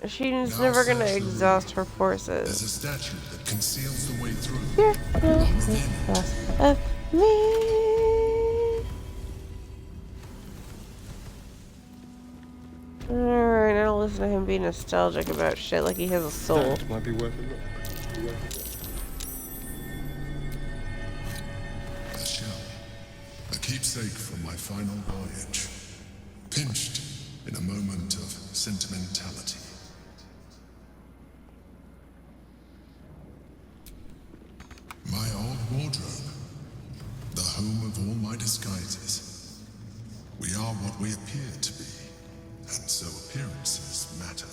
She's Now never gonna search the exhaust room. her forces. There's a statue that conceals the way through. You're not From within. because of me. Alright, now listen to him be nostalgic about shit like he has a soul. That might be worth a look. A shell. A keepsake from my final voyage. Pinched in a moment of sentimentality. My old wardrobe. The home of all my disguises. We are what we appear to be. And so appearances matter.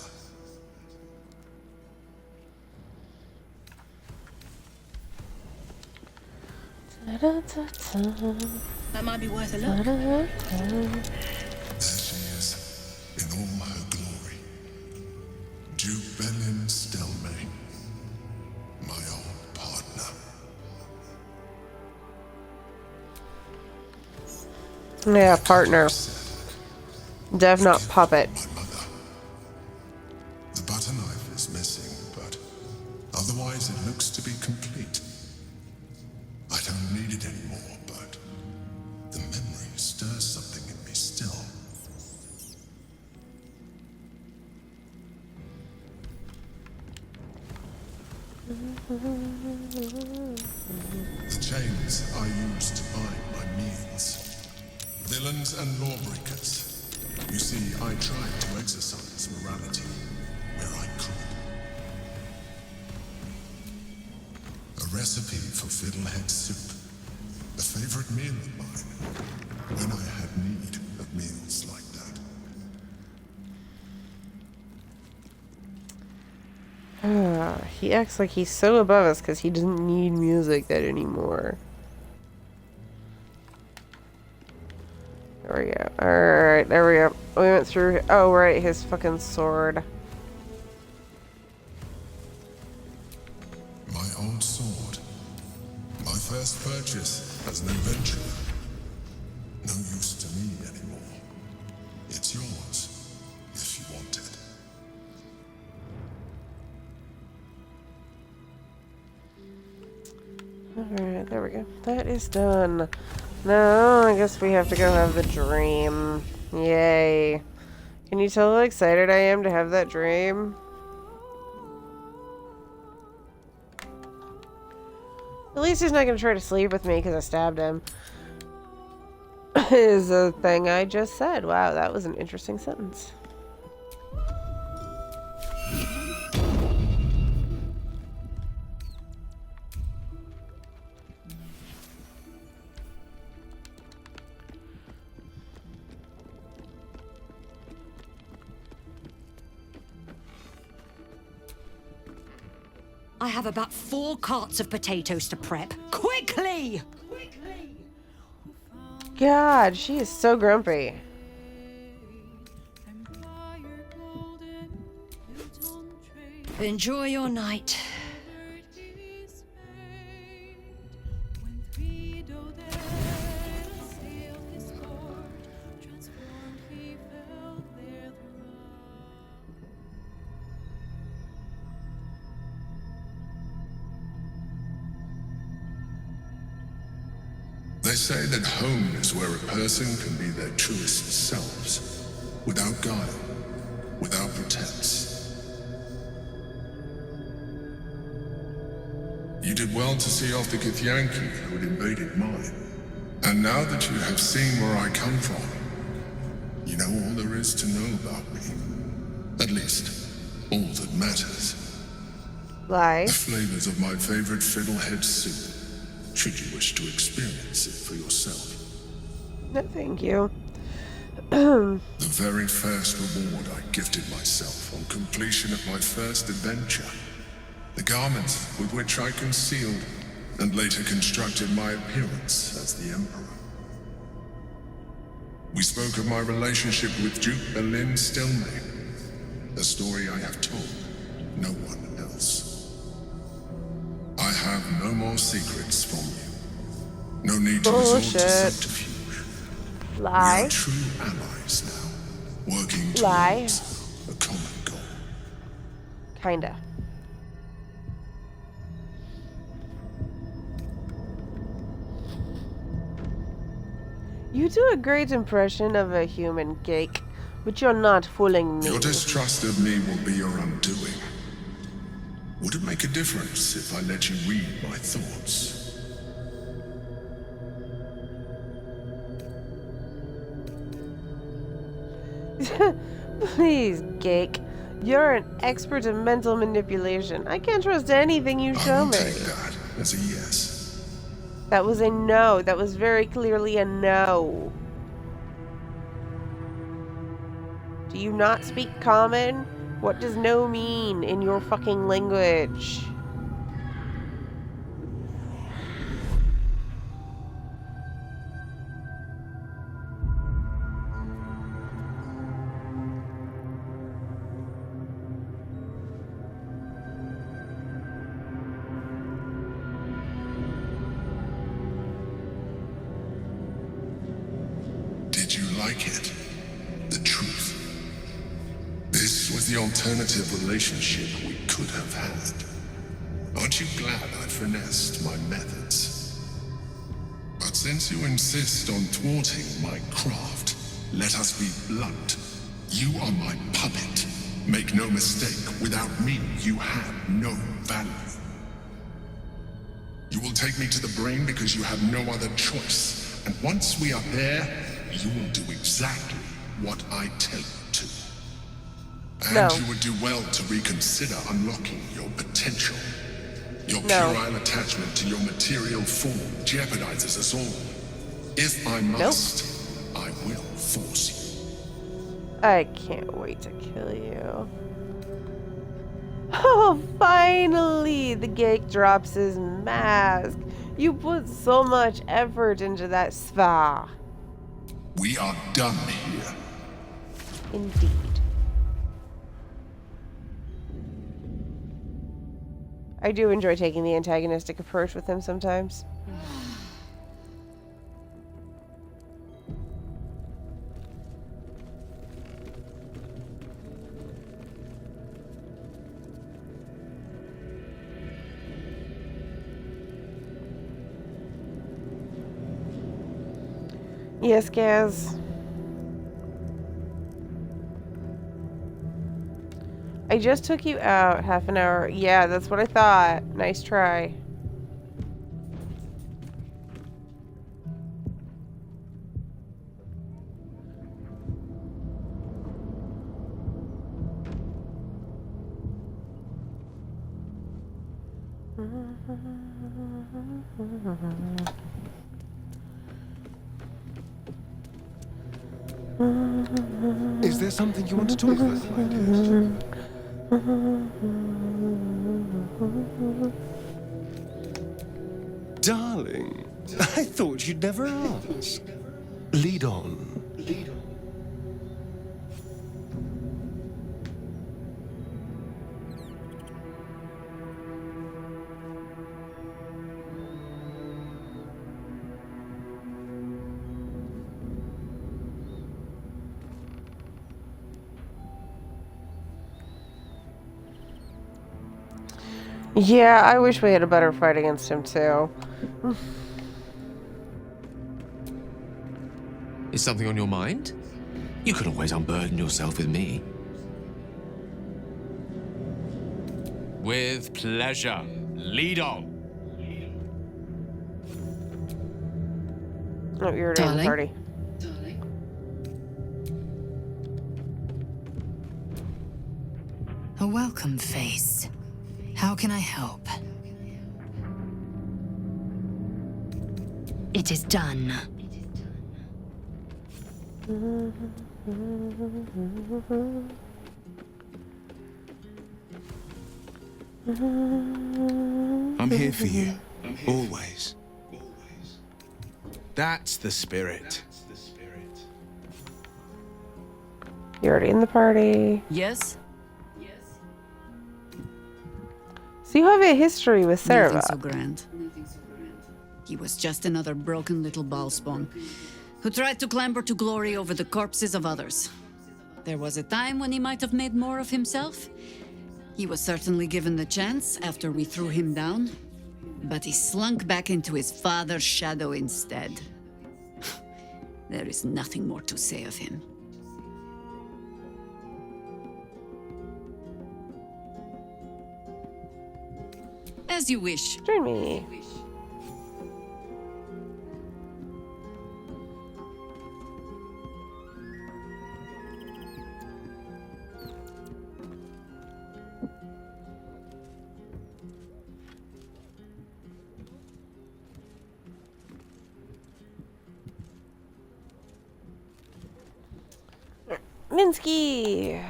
That might be worth a look. There she is, in all her glory. Stelmane, my old partner. Yeah, partner. Dev, not puppet. My mother. The butter knife is missing, but otherwise it looks to be complete. I don't need it anymore, but the memory stirs something in me still. The chains I used to buy my meals. Villains and lawbreakers. You see, I tried to exercise morality where I could. A recipe for fiddlehead soup. A favorite meal of mine. When I had need of meals like that. He acts like he's so above us because he doesn't need music that anymore. There we go. Alright, there we go. We went through... Oh, right, his fucking sword. My old sword. My first purchase as an adventurer. No use to me anymore. It's yours, if you want it. Alright, there we go. That is done. Now, I guess we have to go have the dream. Yay. Can you tell how excited I am to have that dream? At least he's not going to try to sleep with me because I stabbed him. Is a thing I just said. Wow, that was an interesting sentence. I have about 4 carts of potatoes to prep. Quickly! God, she is so grumpy. Enjoy your night. They say that home is where a person can be their truest selves, without guile, without pretense. You did well to see off the Githyanki who had invaded mine. And now that you have seen where I come from, you know all there is to know about me. At least, all that matters. Lie. The flavors of my favorite fiddlehead soup. Should you wish to experience it for yourself. No, thank you. The very first reward I gifted myself on completion of my first adventure. The garments with which I concealed and later constructed my appearance as the Emperor. We spoke of my relationship with Duke Stelmane, a story I have told no one else. I have no more secrets from you. No need to resort to subterfuge. Lie. We are true allies now, working Lie. towards a common goal. Kinda. You do a great impression of a human, Cake, but you're not fooling me. Your distrust of me will be your undoing. Would it make a difference if I let you read my thoughts? Please, Cake. You're an expert in mental manipulation. I can't trust anything you I show will me. take that as a yes. That was a no. That was very clearly a no. Do you not speak common? What does no mean in your fucking language? Did you like it? The truth. This was the alternative relationship we could have had. Aren't you glad I finessed my methods? But since you insist on thwarting my craft, let us be blunt. You are my puppet. Make no mistake, without me, you have no value. You will take me to the brain because you have no other choice. And once we are there, you will do exactly what I tell you to. And No. you would do well to reconsider unlocking your potential. Your No. puerile attachment to your material form jeopardizes us all. If I must, I will force you. I can't wait to kill you. Oh, finally! The Geek drops his mask. You put so much effort into that spa. We are done here. Indeed. I do enjoy taking the antagonistic approach with him sometimes. Yes, Gaz. I just took you out half an hour. Yeah, that's what I thought. Nice try. Is there something you want to talk about, my dear? Darling, I thought you'd never ask. Lead on. Lead on. Yeah, I wish we had a better fight against him too. Is something on your mind? You could always unburden yourself with me. With pleasure. Lead on. Oh, you're doing the party. A welcome face. How can I help? It is done. I'm here for you. Always. That's the spirit. You're already in the party. Yes? So you have a history with Nothing Sarah. so grand. He was just another broken little ballspawn who tried to clamber to glory over the corpses of others. There was a time when he might have made more of himself, He was certainly given the chance after we threw him down, but he slunk back into his father's shadow instead. There is nothing more to say of him. As you wish. Join me. Minsky!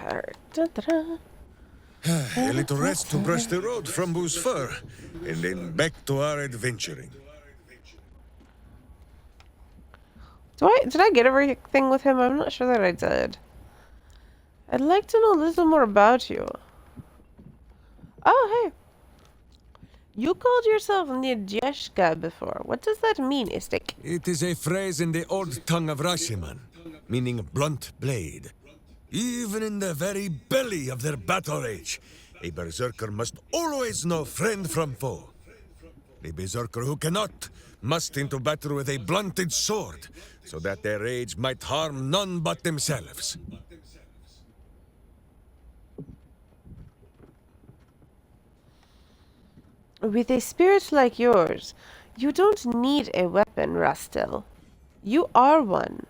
Da-da-da. A little rest to brush the road from Boo's fur, and then back to our adventuring. Did I get everything with him? I'm not sure that I did. I'd like to know a little more about you. Oh, hey. You called yourself Nidjeshka before. What does that mean, Istik? It is a phrase in the old tongue of Rashiman, meaning blunt blade. Even in the very belly of their battle rage, a berserker must always know friend from foe. The berserker who cannot must into battle with a blunted sword, so that their rage might harm none but themselves. With a spirit like yours, you don't need a weapon, Rastel. You are one.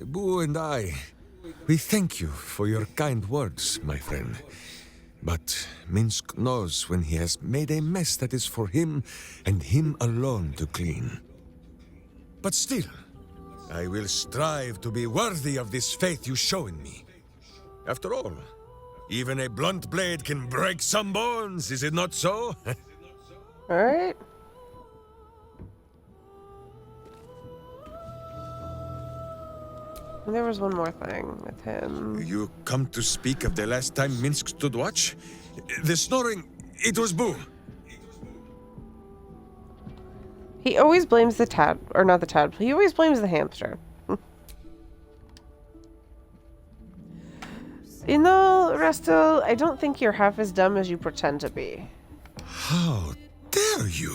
Boo and I, we thank you for your kind words, my friend. But Minsk knows when he has made a mess that is for him and him alone to clean. But still, I will strive to be worthy of this faith you show in me. After all, even a blunt blade can break some bones, is it not so? Alright. There was one more thing with him. You come to speak of the last time Minsk stood watch? The snoring, it was Boo. He always blames the or not the tadpole, he always blames the hamster. You know, Restel, I don't think you're half as dumb as you pretend to be. How dare you?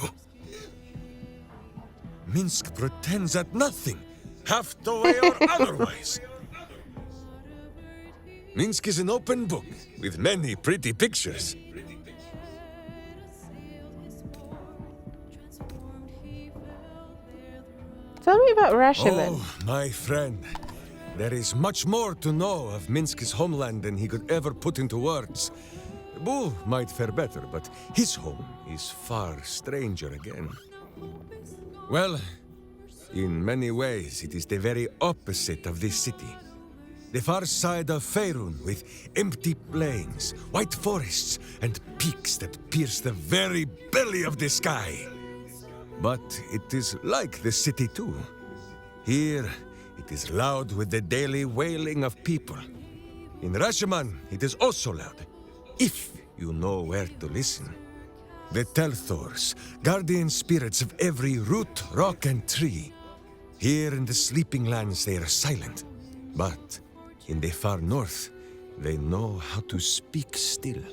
Minsk pretends at nothing, half the way or otherwise. Minsk is an open book with many pretty pictures. Tell me about Rashiman. Oh, my friend. There is much more to know of Minsk's homeland than he could ever put into words. Boo might fare better, but his home is far stranger again. Well, in many ways, it is the very opposite of this city. The far side of Faerun, with empty plains, white forests, and peaks that pierce the very belly of the sky. But it is like the city too. Here, it is loud with the daily wailing of people. In Rashiman, it is also loud, if you know where to listen. The Telthors, guardian spirits of every root, rock, and tree. Here in the sleeping lands they are silent, but in the far north, they know how to speak still.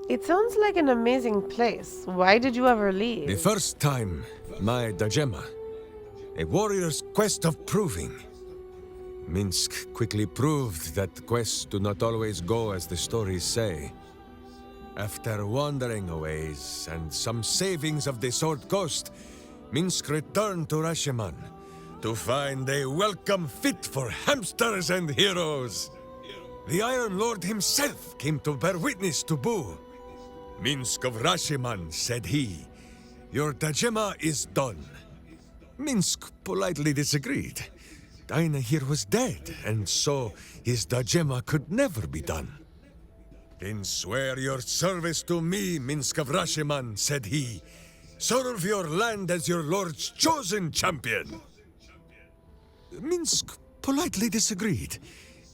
It sounds like an amazing place. Why did you ever leave? The first time, my Dajema, a warrior's quest of proving. Minsk quickly proved that quests do not always go as the stories say. After wandering a ways and some savings of the Sword Coast, Minsk returned to Rashiman to find a welcome fit for hamsters and heroes. The Iron Lord himself came to bear witness to Boo. Minsk of Rashiman, said he, your Dajema is done. Minsk politely disagreed. Dinah here was dead, and so his Dajema could never be done. Then swear your service to me, Minsk of Rashiman, said he. Serve your land as your lord's chosen champion. Minsk politely disagreed.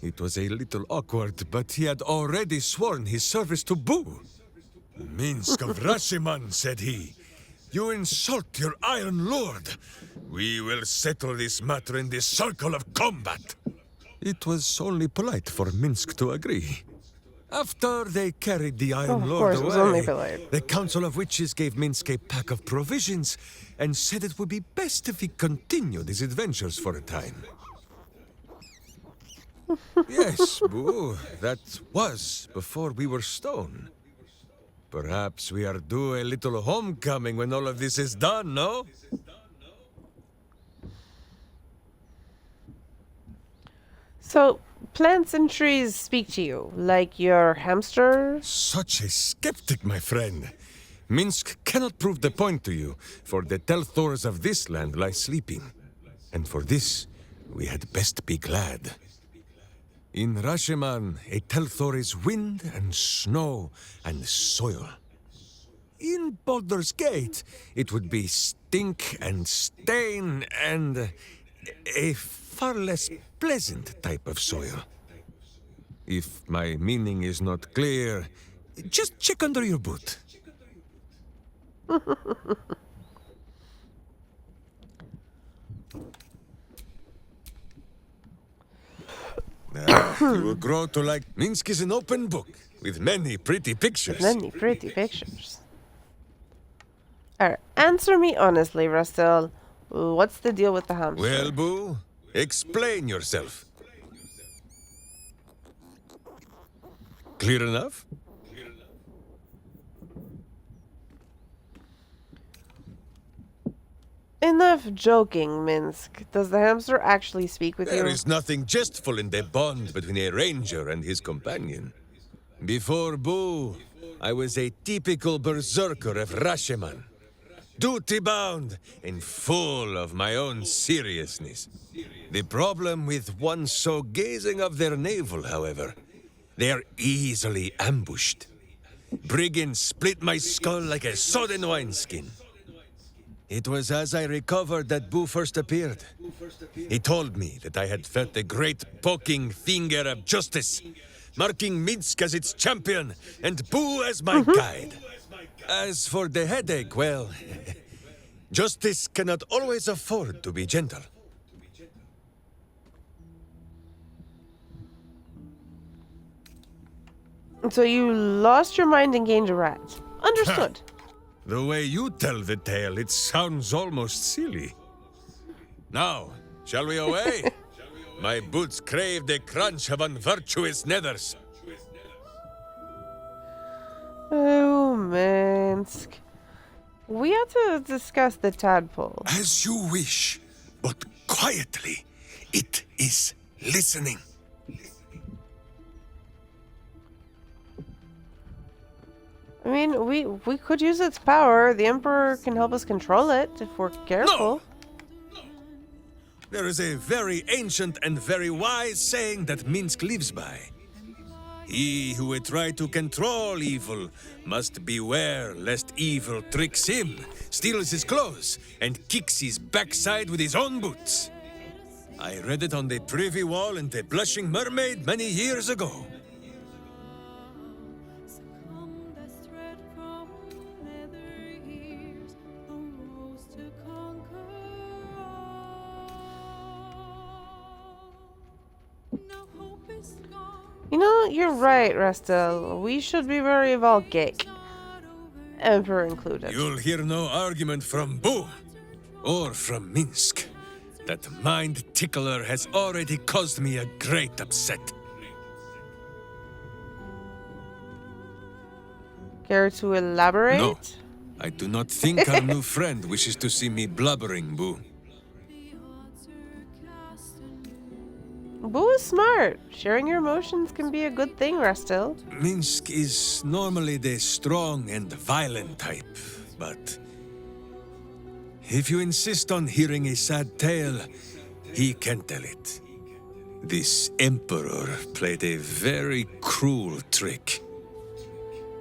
It was a little awkward, but he had already sworn his service to Boo. Minsk of Rashiman, said he. You insult your Iron Lord! We will settle this matter in the circle of combat! It was only polite for Minsk to agree. After they carried the Iron Of Lord course, it was only away, polite. the Council of Witches gave Minsk a pack of provisions and said it would be best if he continued his adventures for a time. Yes, Boo, that was before we were stone. Perhaps we are due a little homecoming when all of this is done, no? So, plants and trees speak to you, like your hamster? Such a skeptic, my friend. Minsk cannot prove the point to you, for the Telthors of this land lie sleeping. And for this, we had best be glad. In Rasheman, a Telthor is wind and snow and soil. In Baldur's Gate, it would be stink and stain and a far less pleasant type of soil. If my meaning is not clear, just check under your boot. You will grow to like Minsk is an open book with many pretty pictures. Many pretty pictures. Alright, answer me honestly, Rustel. What's the deal with the hamster? Well, Boo, explain yourself. Clear enough? Enough joking, Minsk. Does the hamster actually speak with There you? is nothing jestful in the bond between a ranger and his companion. Before Boo, I was a typical berserker of Rasheman. Duty-bound and full of my own seriousness. The problem with one so gazing of their navel, however, they are easily ambushed. Brigands split my skull like a sodden wineskin. It was as I recovered that Boo first appeared. He told me that I had felt the great poking finger of justice, marking Minsk as its champion and Boo as my guide. As for the headache, well, justice cannot always afford to be gentle. So you lost your mind and gained a rat. Understood. The way you tell the tale, it sounds almost silly. Now, shall we away? My boots crave the crunch of unvirtuous nethers. Oh, Minsk. We have to discuss the tadpole. As you wish, but quietly. It is listening. I mean, we could use its power. The Emperor can help us control it if we're careful. No. There is a very ancient and very wise saying that Minsk lives by. He who would try to control evil must beware lest evil tricks him, steals his clothes, and kicks his backside with his own boots. I read it on the privy wall in the Blushing Mermaid many years ago. You know, you're right, Rustel. We should be very Volcaic. Emperor included. You'll hear no argument from Boo or from Minsk. That mind tickler has already caused me a great upset. Care to elaborate? No, I do not think our new friend wishes to see me blubbering, Boo. Boo is smart. Sharing your emotions can be a good thing, Rustel. Minsk is normally the strong and violent type, but if you insist on hearing a sad tale, he can tell it. This Emperor played a very cruel trick.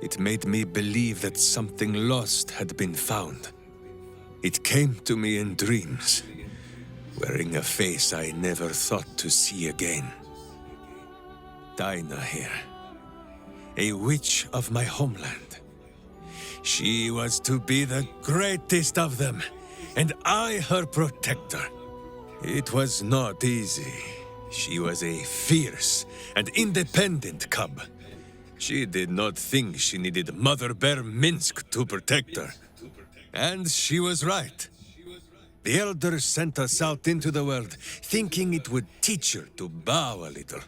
It made me believe that something lost had been found. It came to me in dreams, wearing a face I never thought to see again. Dinah here, a witch of my homeland. She was to be the greatest of them, and I her protector. It was not easy. She was a fierce and independent cub. She did not think she needed Mother Bear Minsk to protect her. And she was right. The elders sent us out into the world, thinking it would teach her to bow a little.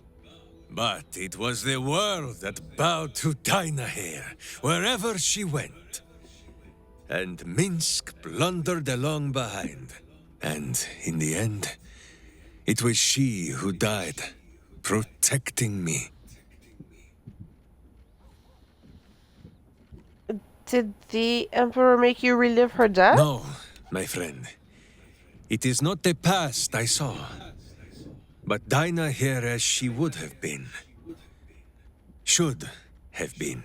But it was the world that bowed to Dynahair, wherever she went. And Minsk blundered along behind. And in the end, it was she who died, protecting me. Did the Emperor make you relive her death? No, my friend. It is not the past I saw, but Dynahair as she would have been. Should have been.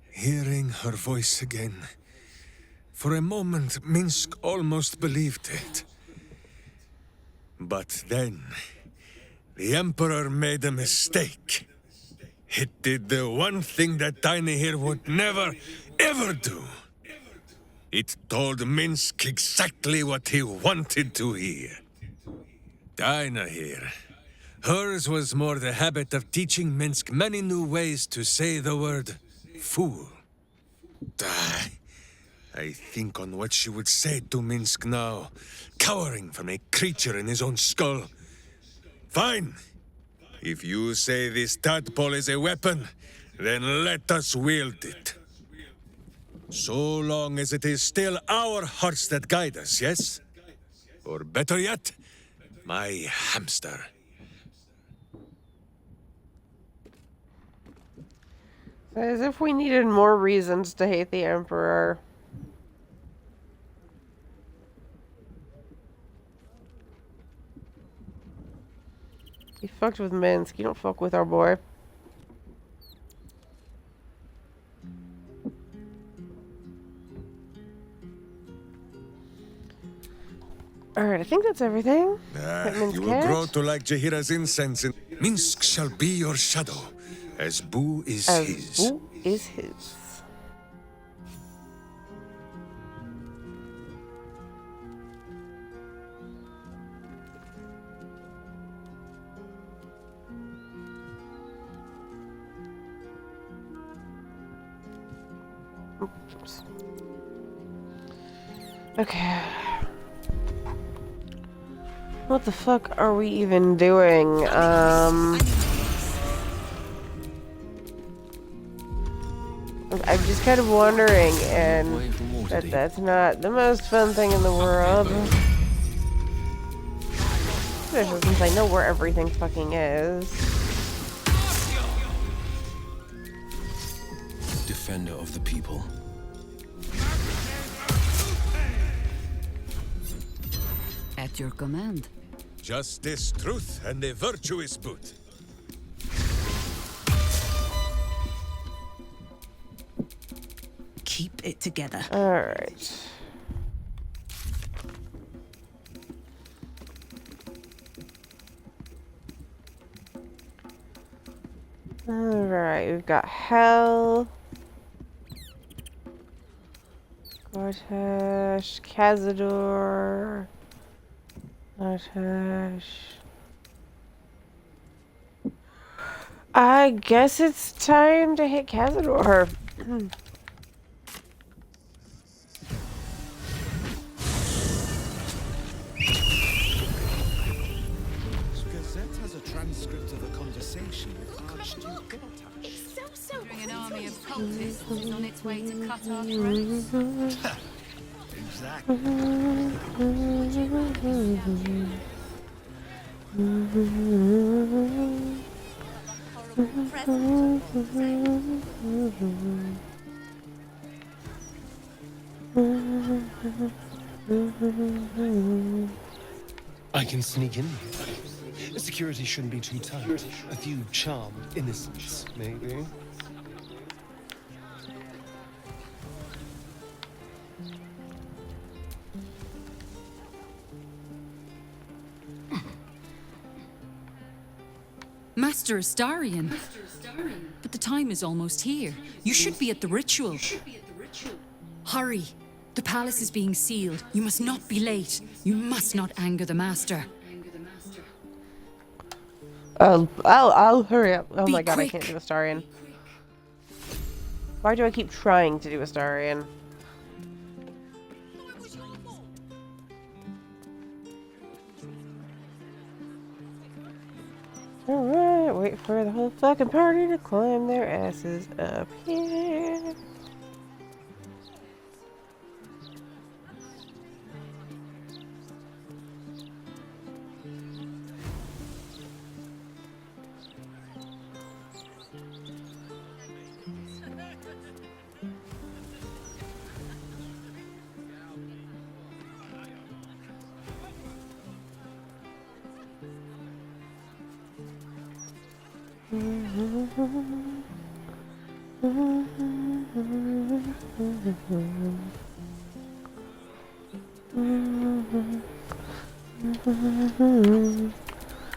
Hearing her voice again. For a moment, Minsk almost believed it. But then, the Emperor made a mistake. It did the one thing that Dynahair would never, ever do. It told Minsk exactly what he wanted to hear. Dynahair. Hers was more the habit of teaching Minsk many new ways to say the word fool. I think on what she would say to Minsk now, cowering from a creature in his own skull. Fine. If you say this tadpole is a weapon, then let us wield it. So long as it is still our hearts that guide us, yes? Or better yet, my hamster. As if we needed more reasons to hate the Emperor. You fucked with Minsk. You don't fuck with our boy. Alright, I think that's everything. You will grow to like Jahira's incense. Minsk shall be your shadow, as Boo is his. Boo is his. Oops. Okay. What the fuck are we even doing? I'm just kind of wondering, and that's not the most fun thing in the world. Especially since I know where everything fucking is. Defender of the people. At your command. Justice, truth, and a virtuous boot. Keep it together. Alright. Alright, we've got Hell. Gortash, Cazador. Gortash. I guess it's time to hit Cazador. Gazette has a transcript of a conversation with Archduke Githyanki. During an army of cultists is on its way to cut our throats. Exactly. I can sneak in. Security shouldn't be too tight. A few charmed innocents, maybe. Master Astarion. But the time is almost here. You should be at the ritual. Hurry! The palace is being sealed. You must not be late. You must not anger the master. I'll hurry up. Oh Be my god, I quick. can't do Astarion. Why do I keep trying to do Astarion? Alright, wait for the whole fucking party to climb their asses up here.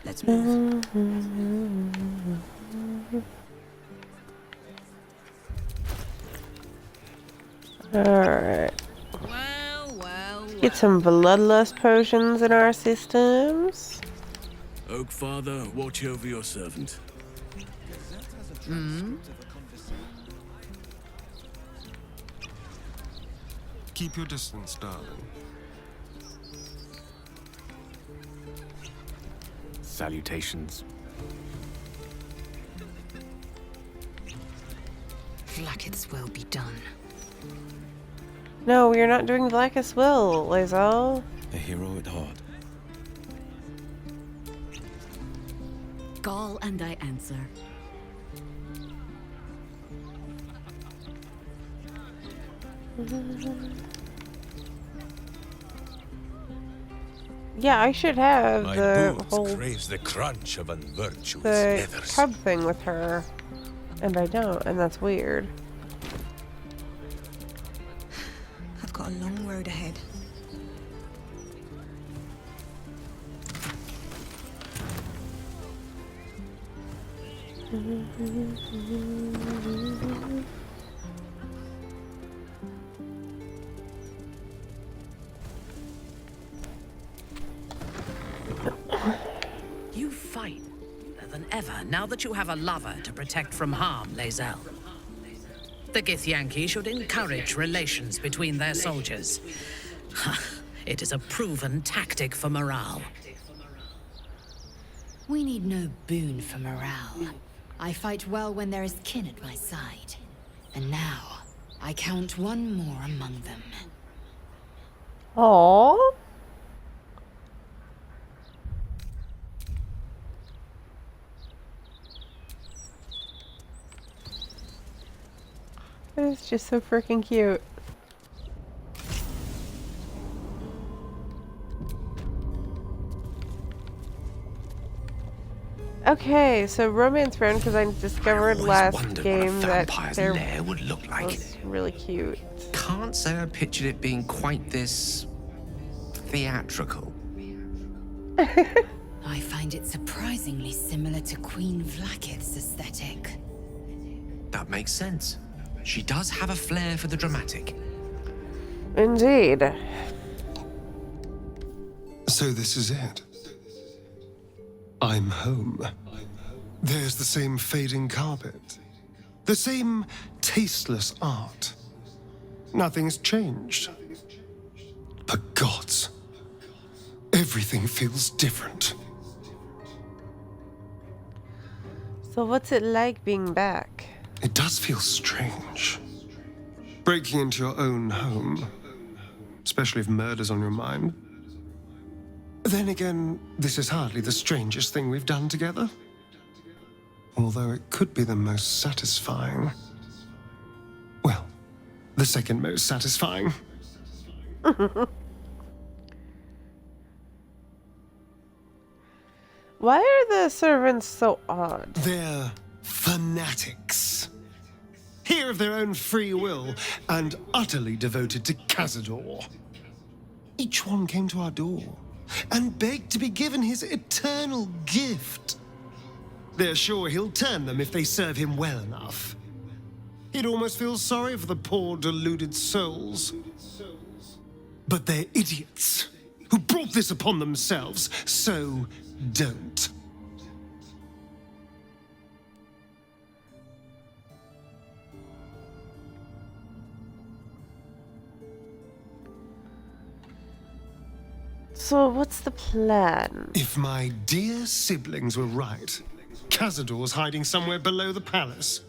Let's move. Alright. Well. Get some bloodlust potions in our systems. Oak Father, watch over your servant. Keep your distance, darling. Salutations. Vlaakith's will be done. No, we are not doing Blackest Will, Lae'zel. A hero at heart. Call and I answer. Yeah, I should have My the boots whole craves the crunch of unvirtuous the leathers. cub thing with her, and I don't, and that's weird. I've got a long road ahead. You fight better than ever now that you have a lover to protect from harm, Lae'zel. The Githyanki should encourage relations between their soldiers. It is a proven tactic for morale. We need no boon for morale. I fight well when there is kin at my side. And now, I count one more among them. Aww. It's just so freaking cute. Okay, so romance friend, because I discovered last game that there Lair would look like. was really cute. Can't say I pictured it being quite this theatrical. I find it surprisingly similar to Queen Vlaakith's aesthetic. That makes sense. She does have a flair for the dramatic. Indeed. So this is it. I'm home. There's the same fading carpet. The same tasteless art. Nothing's changed. But gods, everything feels different. So what's it like being back? It does feel strange. Breaking into your own home, especially if murder's on your mind. Then again, this is hardly the strangest thing we've done together. Although it could be the most satisfying. Well, the second most satisfying. Why are the servants so odd? They're fanatics. Here of their own free will and utterly devoted to Cazador. Each one came to our door and begged to be given his eternal gift. They're sure he'll turn them if they serve him well enough. It almost feels sorry for the poor, deluded souls. But they're idiots who brought this upon themselves, so don't. So what's the plan? If my dear siblings were right, Cazador's hiding somewhere below the palace.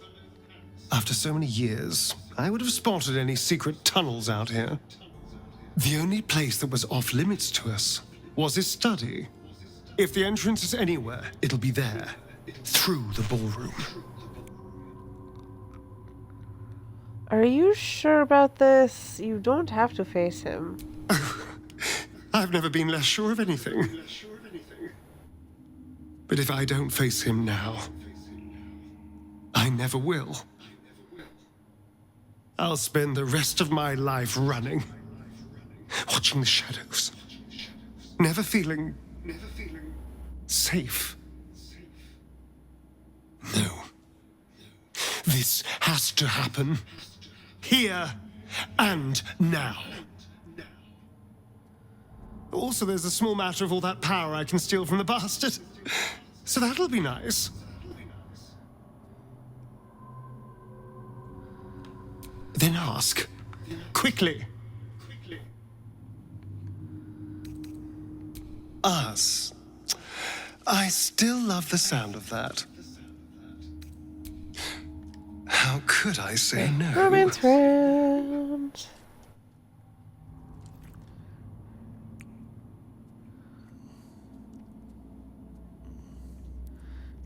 After so many years, I would have spotted any secret tunnels out here. The only place that was off limits to us was his study. If the entrance is anywhere, it'll be there, through the ballroom. Are you sure about this? You don't have to face him. I've never been less sure of anything. But if I don't face him now, I never will. I'll spend the rest of my life running, watching the shadows, never feeling safe. No. This has to happen. Here and now. Also, there's a small matter of all that power I can steal from the bastard. So that'll be nice. Then ask. Quickly. Us. I still love the sound of that. How could I say no? Romance round.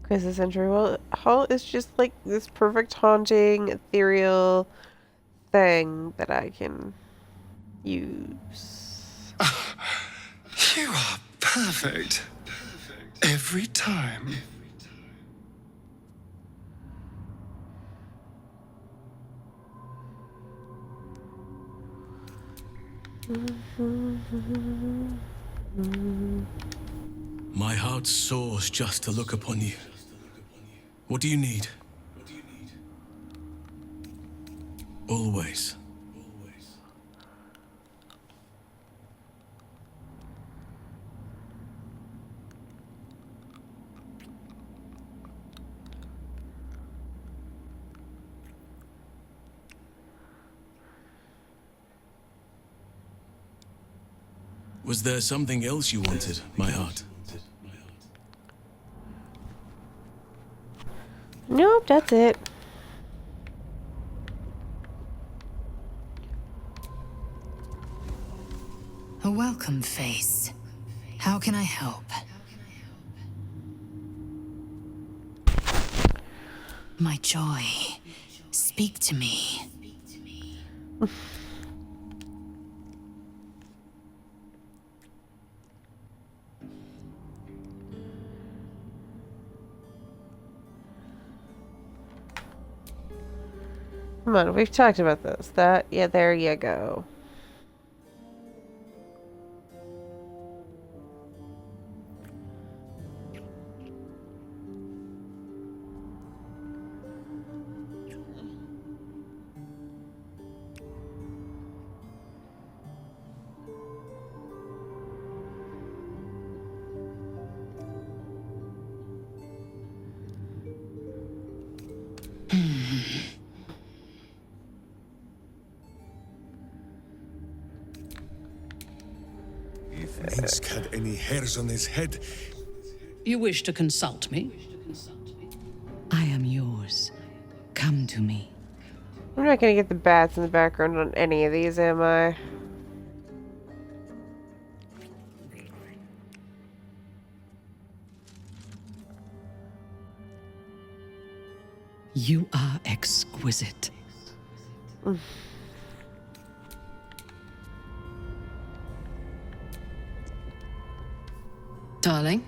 Crisis Entry Hall is just like this perfect haunting, ethereal thing that I can use. You are perfect. Every time. My heart soars just to look upon you. What do you need? Always. Was there something else you wanted, my heart? Nope, that's it. A welcome face. How can I help? My joy. Speak to me. Come on, we've talked about this. Yeah, there you go. If Minsk had any hairs on his head... You wish to consult me? I am yours. Come to me. I'm not gonna get the bats in the background on any of these, am I? You are exquisite. Darling?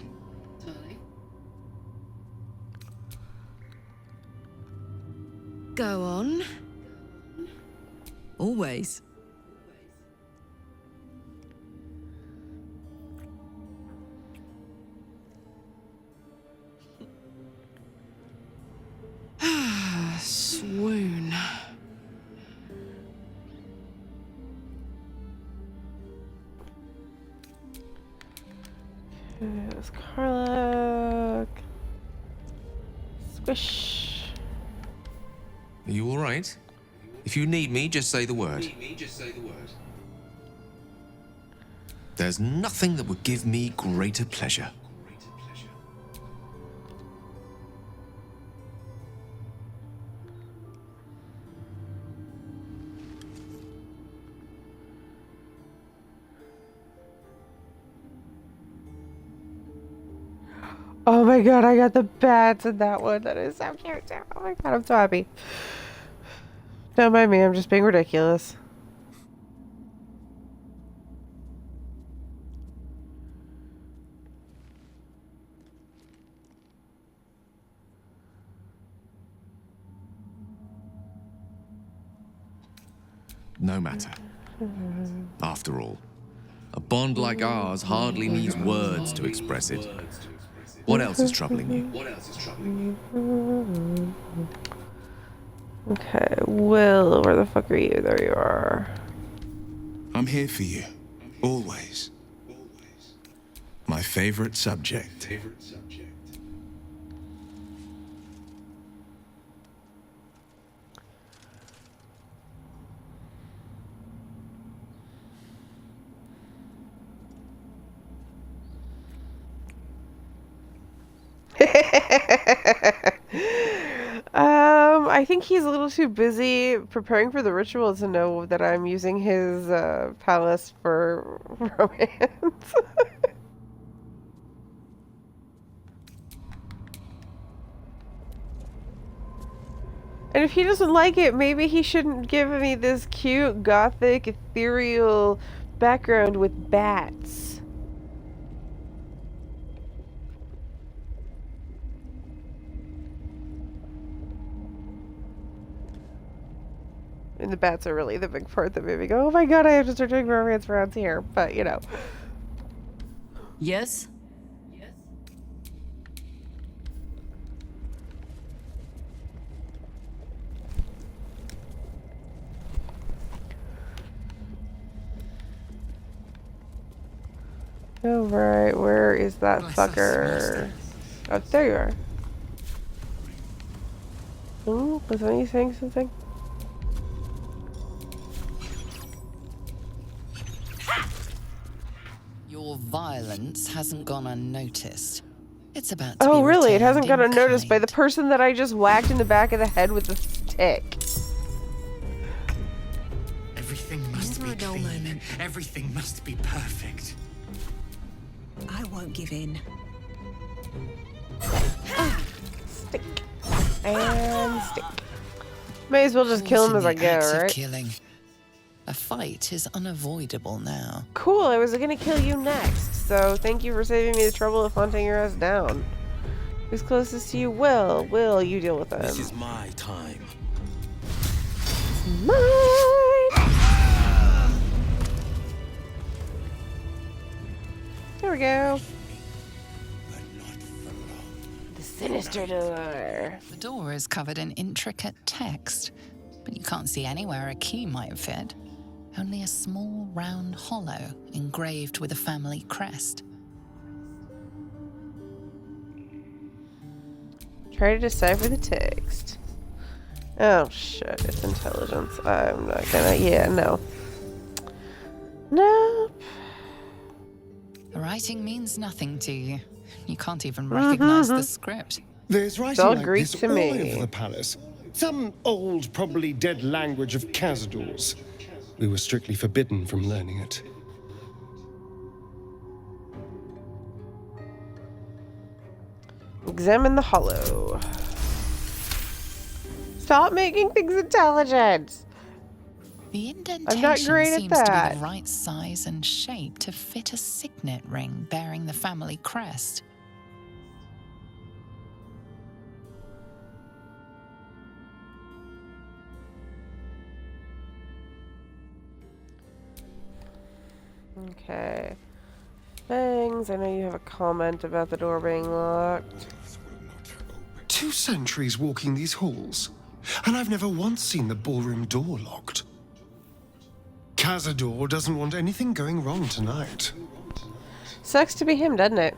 Go on. Always. Swoon. There's Karlach. Squish. Are you all right? If you need me, just say the word. There's nothing that would give me greater pleasure. Oh my god, I got the bats in that one. That is so cute too. Oh my god, I'm so happy. Don't mind me, I'm just being ridiculous. No matter. After all, a bond like ours hardly needs words to express it. What else is troubling you? Okay, Will, where the fuck are you? There you are. I'm here for you. Always. My favorite subject. I think he's a little too busy preparing for the ritual to know that I'm using his palace for romance. And if he doesn't like it, maybe he shouldn't give me this cute, gothic, ethereal background with bats. And the bats are really the big part that made me go, oh my god, I have to start doing romance rounds here. But, you know. Yes? Oh, right. Where is that fucker? Oh, there you are. Oh, was any saying something? Your violence hasn't gone unnoticed. It's about to Oh, be really? It hasn't returned gone in unnoticed by kind. the person that I just whacked in the back of the head with the stick. Everything must be clean. Everything must be perfect. I won't give in. Stick. And stick. May as well just kill him as I go, Acts of right? killing. A fight is unavoidable now. Cool, I was gonna kill you next, so thank you for saving me the trouble of hunting your ass down. Who's closest to you? Will. Will, you deal with him. This is my time. Mine! There we go. The sinister door. The door is covered in intricate text, but you can't see anywhere a key might fit. Only a small round hollow engraved with a family crest. Try to decipher the text. Oh shit, it's intelligence. I'm not gonna, yeah, no. Nope. The writing means nothing to you. You can't even recognize the script. There's writing all like Greek this to all me. over the palace. Some old, probably dead language of Cazador's. We were strictly forbidden from learning it. Examine the hollow. Stop making things intelligent. The indentation I'm not great at seems to be that. the right size and shape to fit a signet ring bearing the family crest. Okay. Bangs, I know you have a comment about the door being locked. 2 centuries walking these halls, and I've never once seen the ballroom door locked. Cazador doesn't want anything going wrong tonight. Sucks to be him, doesn't it?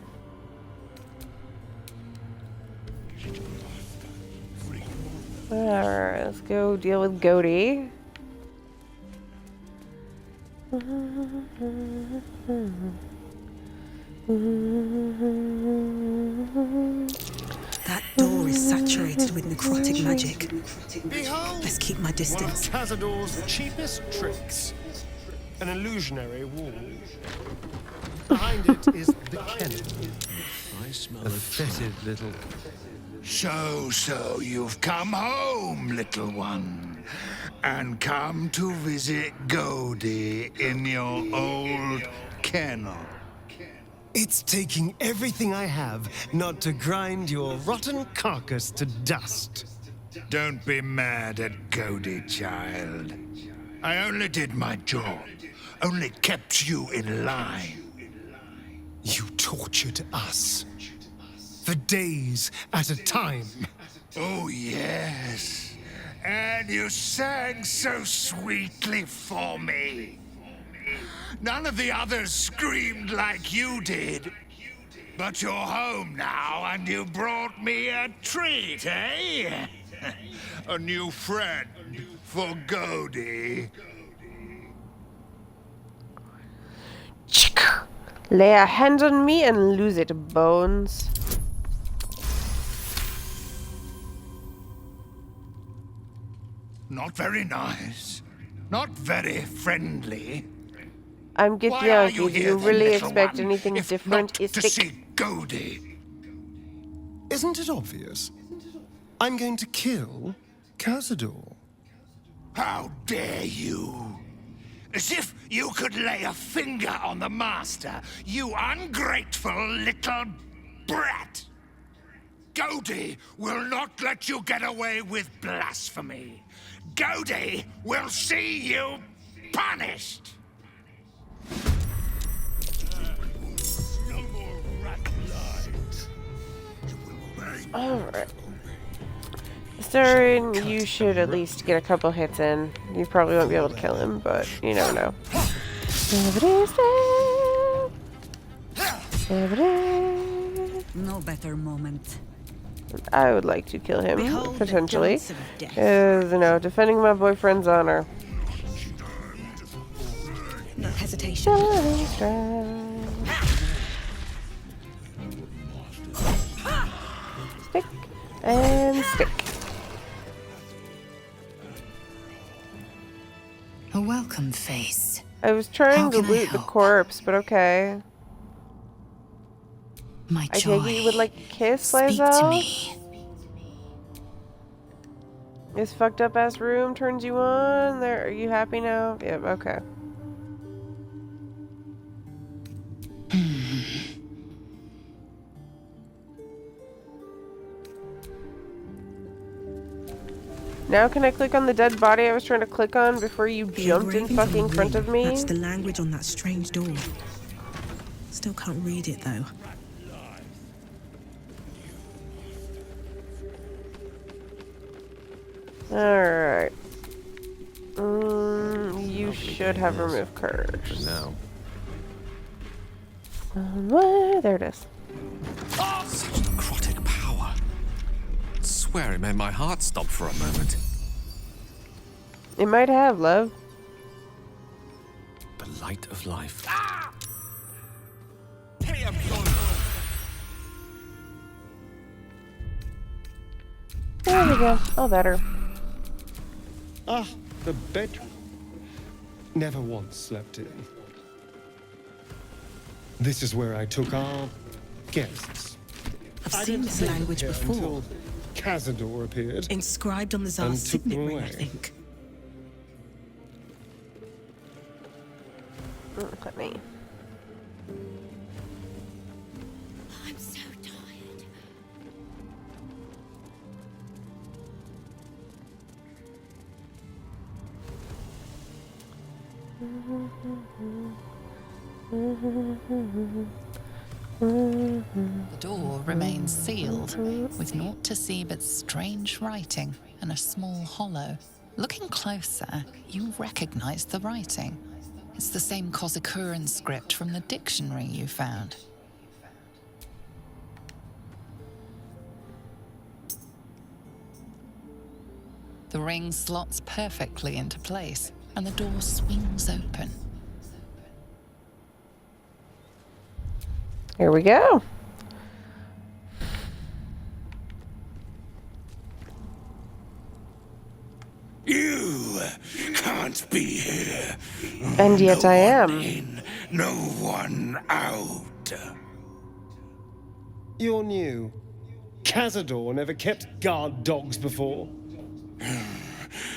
Alright, let's go deal with Goaty. That door is saturated with necrotic magic. Behold! Let's keep my distance. One of Cazador's cheapest tricks. An illusionary wall. Behind it is the kennel. I smell A fetid little... So you've come home, little one, and come to visit Goaty in your old kennel. It's taking everything I have not to grind your rotten carcass to dust. Don't be mad at Goaty, child. I only did my job. Only kept you in line. You tortured us. For days at a time. Oh, yes. And you sang so sweetly for me. None of the others screamed like you did. But you're home now, and you brought me a treat, eh? A new friend for Goaty. Lay a hand on me and lose it, Bones. Not very nice. Not very friendly. I'm Why are you Githyanki. Do here you then, really little expect one, anything if different? not to see Goaty? Isn't it obvious? I'm going to kill Cazador. How dare you? As if you could lay a finger on the master, you ungrateful little brat! Goaty will not let you get away with blasphemy. Goaty will see you punished! No more rat lies. Alright. Stern, you should at least get a couple hits in. You probably won't be able to kill him, but you never know. No better moment. I would like to kill him, Behold the potentially. dance of death. Because, you know, defending my boyfriend's honor. No hesitation. Stick and stick. A welcome face. I was trying How to can I loot the help? corpse, but okay. My I joy. take it you would like to kiss, Speak to Lazel? me. This fucked up ass room turns you on? There, are you happy now? Yep, okay. Now can I click on the dead body I was trying to click on before you The jumped in engravings on fucking the front of ring me? match the language on that strange door. Still can't read it though. Alright. You should have removed curse. For now. There it is. Such necrotic power. I swear it made my heart stop for a moment. It might have, love. The light of life. There we go. All better. Ah, the bedroom. Never once slept in. This is where I took our guests. I've I seen didn't this sleep language here before. until Cazador appeared. Inscribed on the Tsar's And took signet them ring, I away. think. Let me. I'm so tired. The door remains sealed, with naught to see but strange writing and a small hollow. Looking closer, you recognize the writing. It's the same Cazador script from the dictionary you found. The ring slots perfectly into place, and the door swings open. Here we go. You can't be here. And yet I am. In, no one out. You're new. Cazador never kept guard dogs before.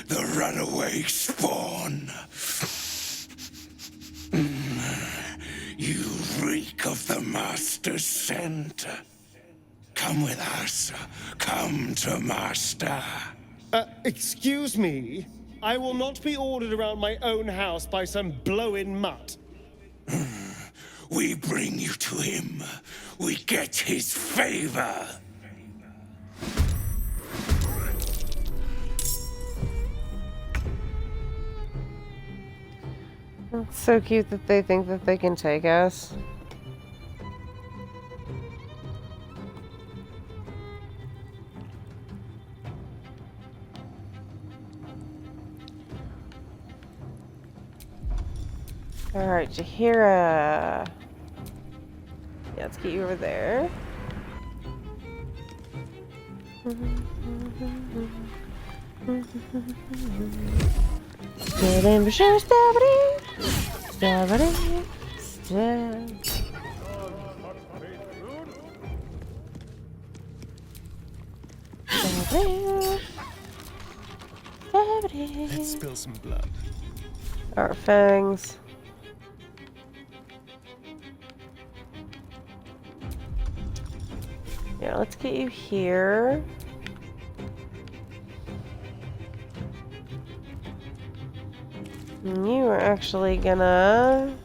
The runaway spawn. You reek of the Master's scent. Come with us. Come to Master. Excuse me? I will not be ordered around my own house by some blow-in mutt. We bring you to him. We get his favor. It's so cute that they think that they can take us. Alright, Jaheira. Yeah, let's get you over there. Get in for sure, Stelmane. Let's spill some blood. Our fangs. Yeah, let's get you here. And you are actually gonna...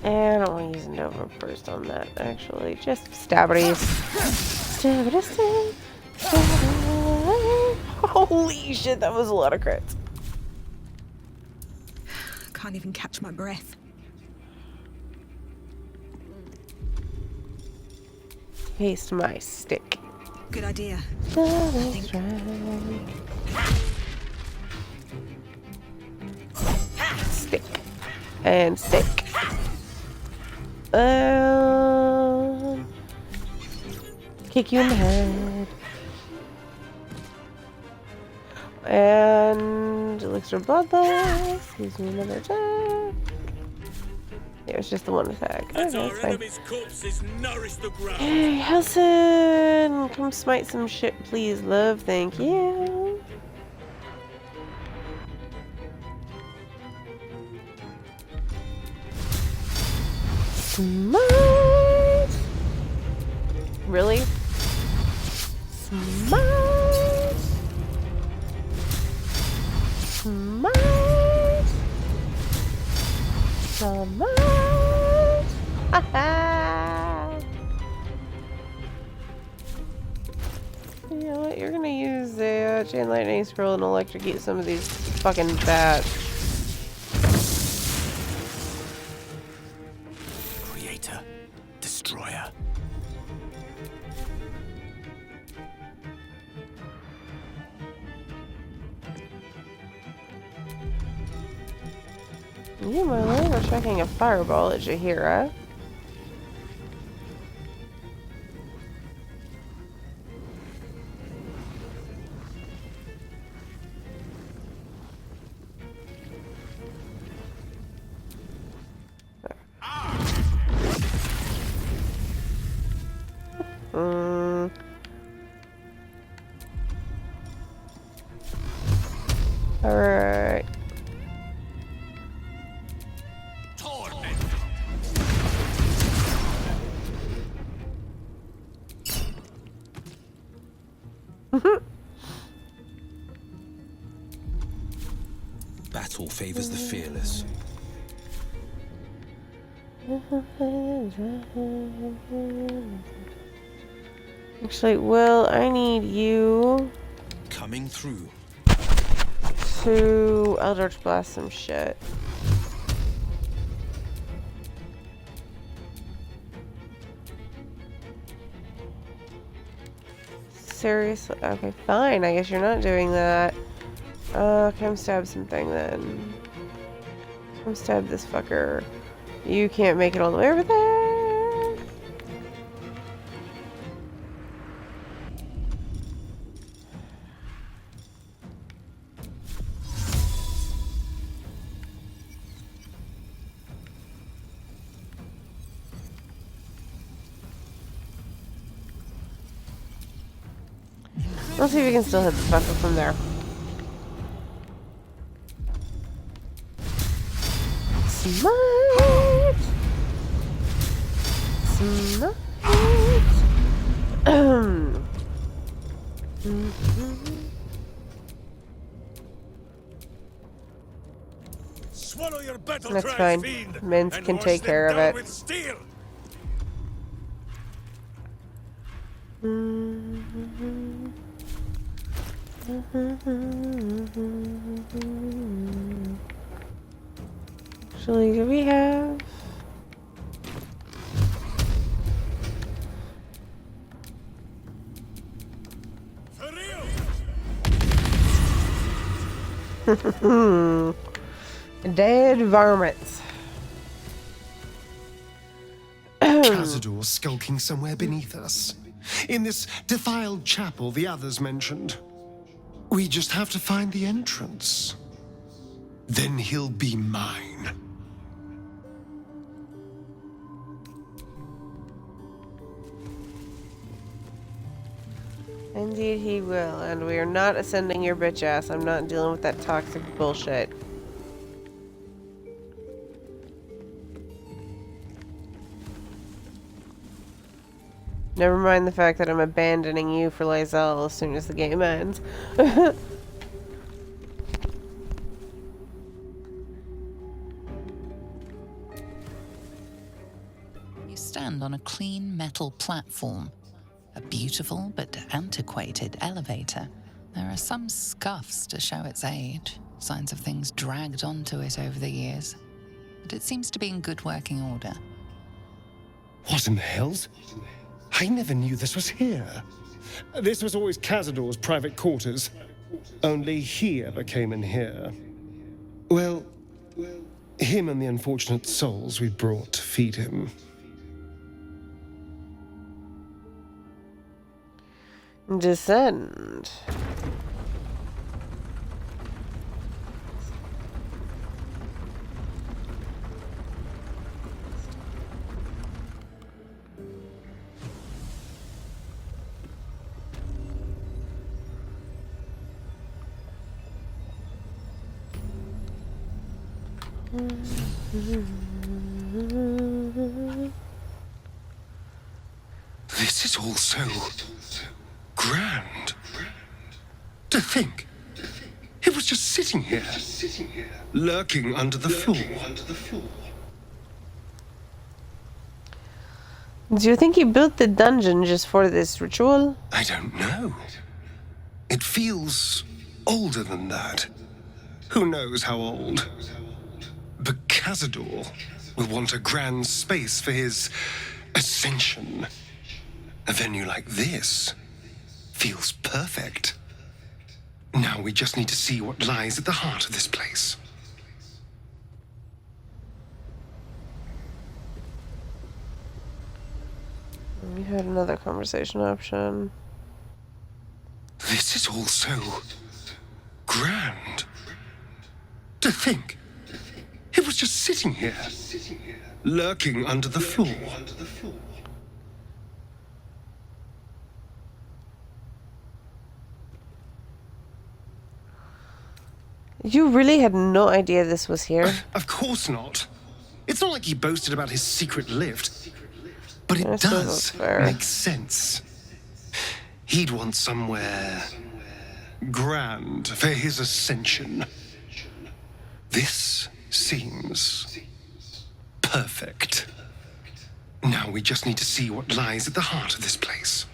I don't want to use Nova Burst on that, actually. Just stabbities. Stabbities. Holy shit, that was a lot of crits. Can't even catch my breath. Taste my stick. Good idea. That's right. Stick. And stick. Kick you in the head. And elixir bloodlust. Gives me another attack. Yeah, it's just the one attack. Let Okay, our that's fine. enemy's corpses nourish the ground. Hey, Helson! Come smite some shit, please, love. Thank you. Smite! Really? Smite! Smite! Smite! Haha! You know what? You're gonna use a chain lightning scroll and electrocute some of these fucking bats. Creator, destroyer. You, my lord, are striking a fireball at Jaheira. Alright. Battle favors the fearless. Actually, Will, I need you Coming through. to Eldritch Blast some shit. seriously? Okay, fine. I guess you're not doing that. Come stab something then. Come stab this fucker. You can't make it all the way over there. Let's see if we can still hit the fucker from there. Smart! Smart! Swallow your battle That's cry, fine. fiend, Minsk and can wash take them care of down it. with steel. Actually, do we have... Dead varmints. Cazador skulking somewhere beneath us. In this defiled chapel the others mentioned. We just have to find the entrance. Then he'll be mine. Indeed he will, and we are not ascending your bitch ass. I'm not dealing with that toxic bullshit. Never mind the fact that I'm abandoning you for Lae'zel as soon as the game ends. You stand on a clean metal platform. A beautiful but antiquated elevator. There are some scuffs to show its age, signs of things dragged onto it over the years. But it seems to be in good working order. What in the hells? I never knew this was here. This was always Cazador's private quarters. Only he ever came in here. Well, him and the unfortunate souls we brought to feed him. Descend. This is all so grand. To think, it was just sitting here, lurking under the floor. Do you think he built the dungeon just for this ritual? I don't know. It feels older than that. Who knows how old? But Cazador will want a grand space for his ascension. A venue like this feels perfect. Now we just need to see what lies at the heart of this place. We had another conversation option. This is all so grand. To think, it was just sitting here, lurking under the floor. You really had no idea this was here? Of course not. It's not like he boasted about his secret lift. But it I suppose does that's fair. make sense. He'd want somewhere grand for his ascension. This seems perfect. Now we just need to see what lies at the heart of this place.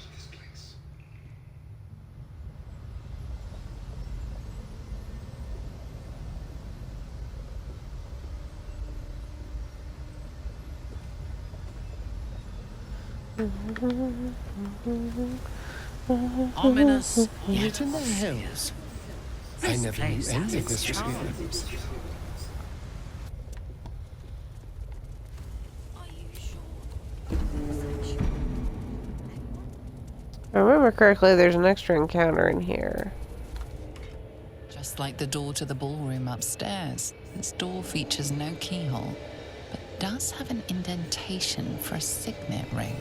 Ominous, yet What in the austere. hells? I This never knew place any has of its this was here. charms. If I remember correctly, there's an extra encounter in here. Just like the door to the ballroom upstairs, this door features no keyhole, but does have an indentation for a signet ring.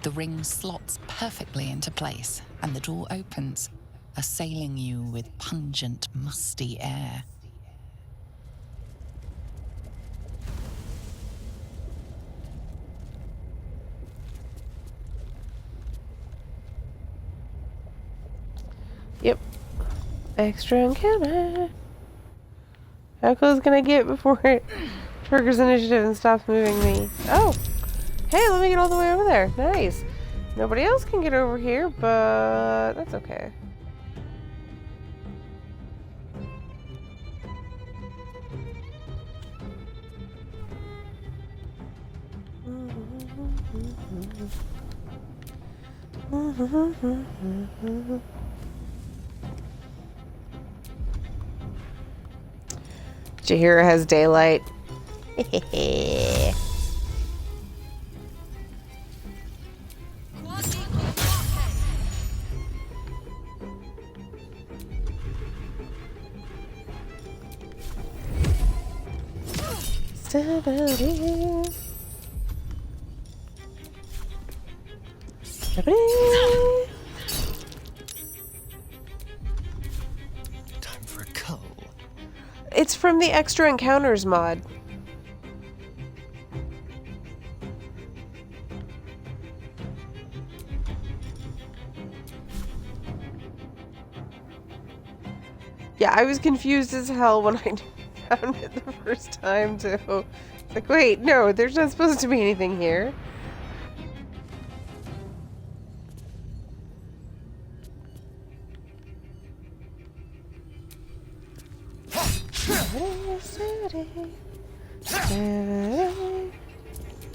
The ring slots perfectly into place, and the door opens, assailing you with pungent, musty air. Yep. Extra encounter. How close can I get before it triggers initiative and stops moving me? Oh! Hey, let me get all the way over there. Nice. Nobody else can get over here, but that's okay. Jahira has daylight. Time for a cull. It's from the extra encounters mod. Yeah, I was confused as hell when I found it the first time too. It's like, wait, no, there's not supposed to be anything here.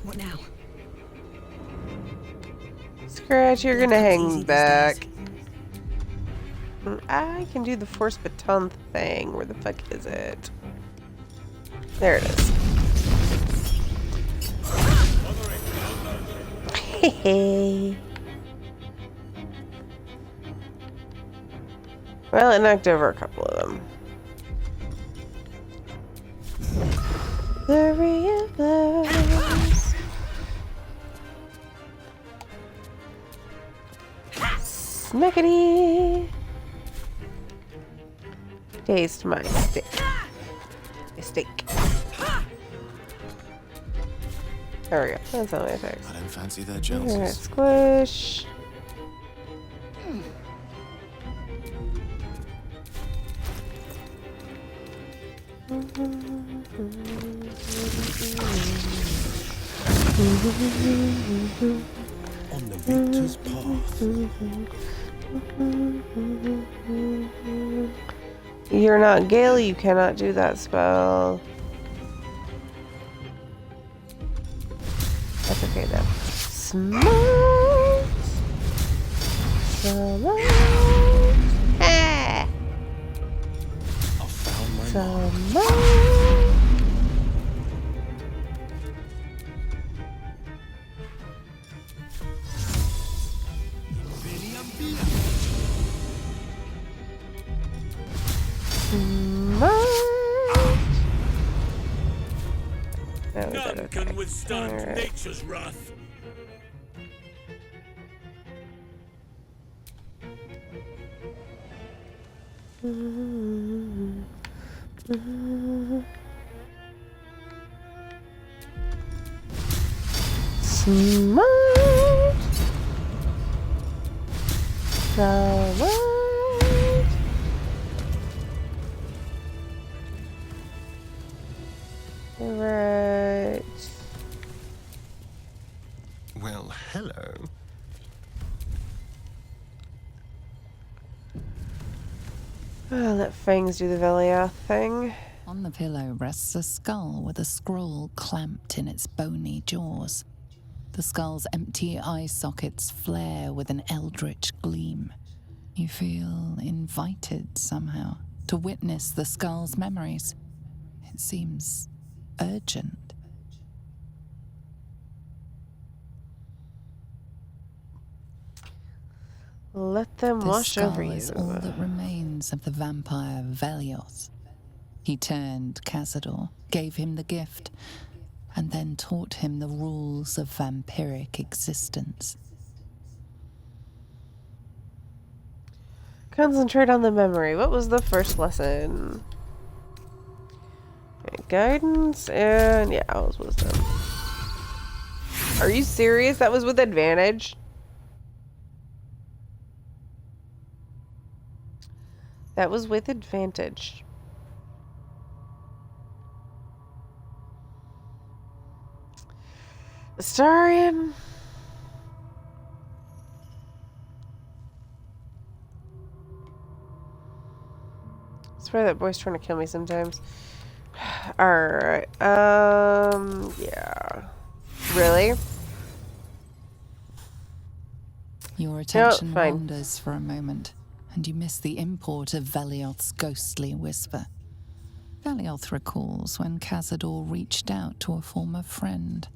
What now? Scratch, you're gonna hang back. I can do the force baton thing. Where the fuck is it? There it is. Hey. Well, it knocked over a couple of them. Flurry of blows. Smackety. Taste my stick. My steak. There we go. That's all my attacks. I don't fancy their Alright, chances. squish. On the victor's path. You're not Gale, you cannot do that spell. That's okay though. Smart. Smart. Ah. I found my Smart. None can withstand nature's wrath. Smart. Smart. Right. Well, hello. Oh, let Fangs do the Veliath thing. On the pillow rests a skull with a scroll clamped in its bony jaws. The skull's empty eye sockets flare with an eldritch gleam. You feel invited somehow to witness the skull's memories. It seems urgent. Let them wash over you. This skull is all that remains of the vampire Velioth. He turned Cazador, gave him the gift, and then taught him the rules of vampiric existence. Concentrate on the memory. What was the first lesson? Okay, guidance and yeah, it was wisdom. Are you serious? That was with advantage? That was with advantage. Astarion. I swear that boy's trying to kill me sometimes. Alright. Yeah. Really? Your attention wanders for a moment, and you miss the import of Velioth's ghostly whisper. Velioth recalls when Cazador reached out to a former friend.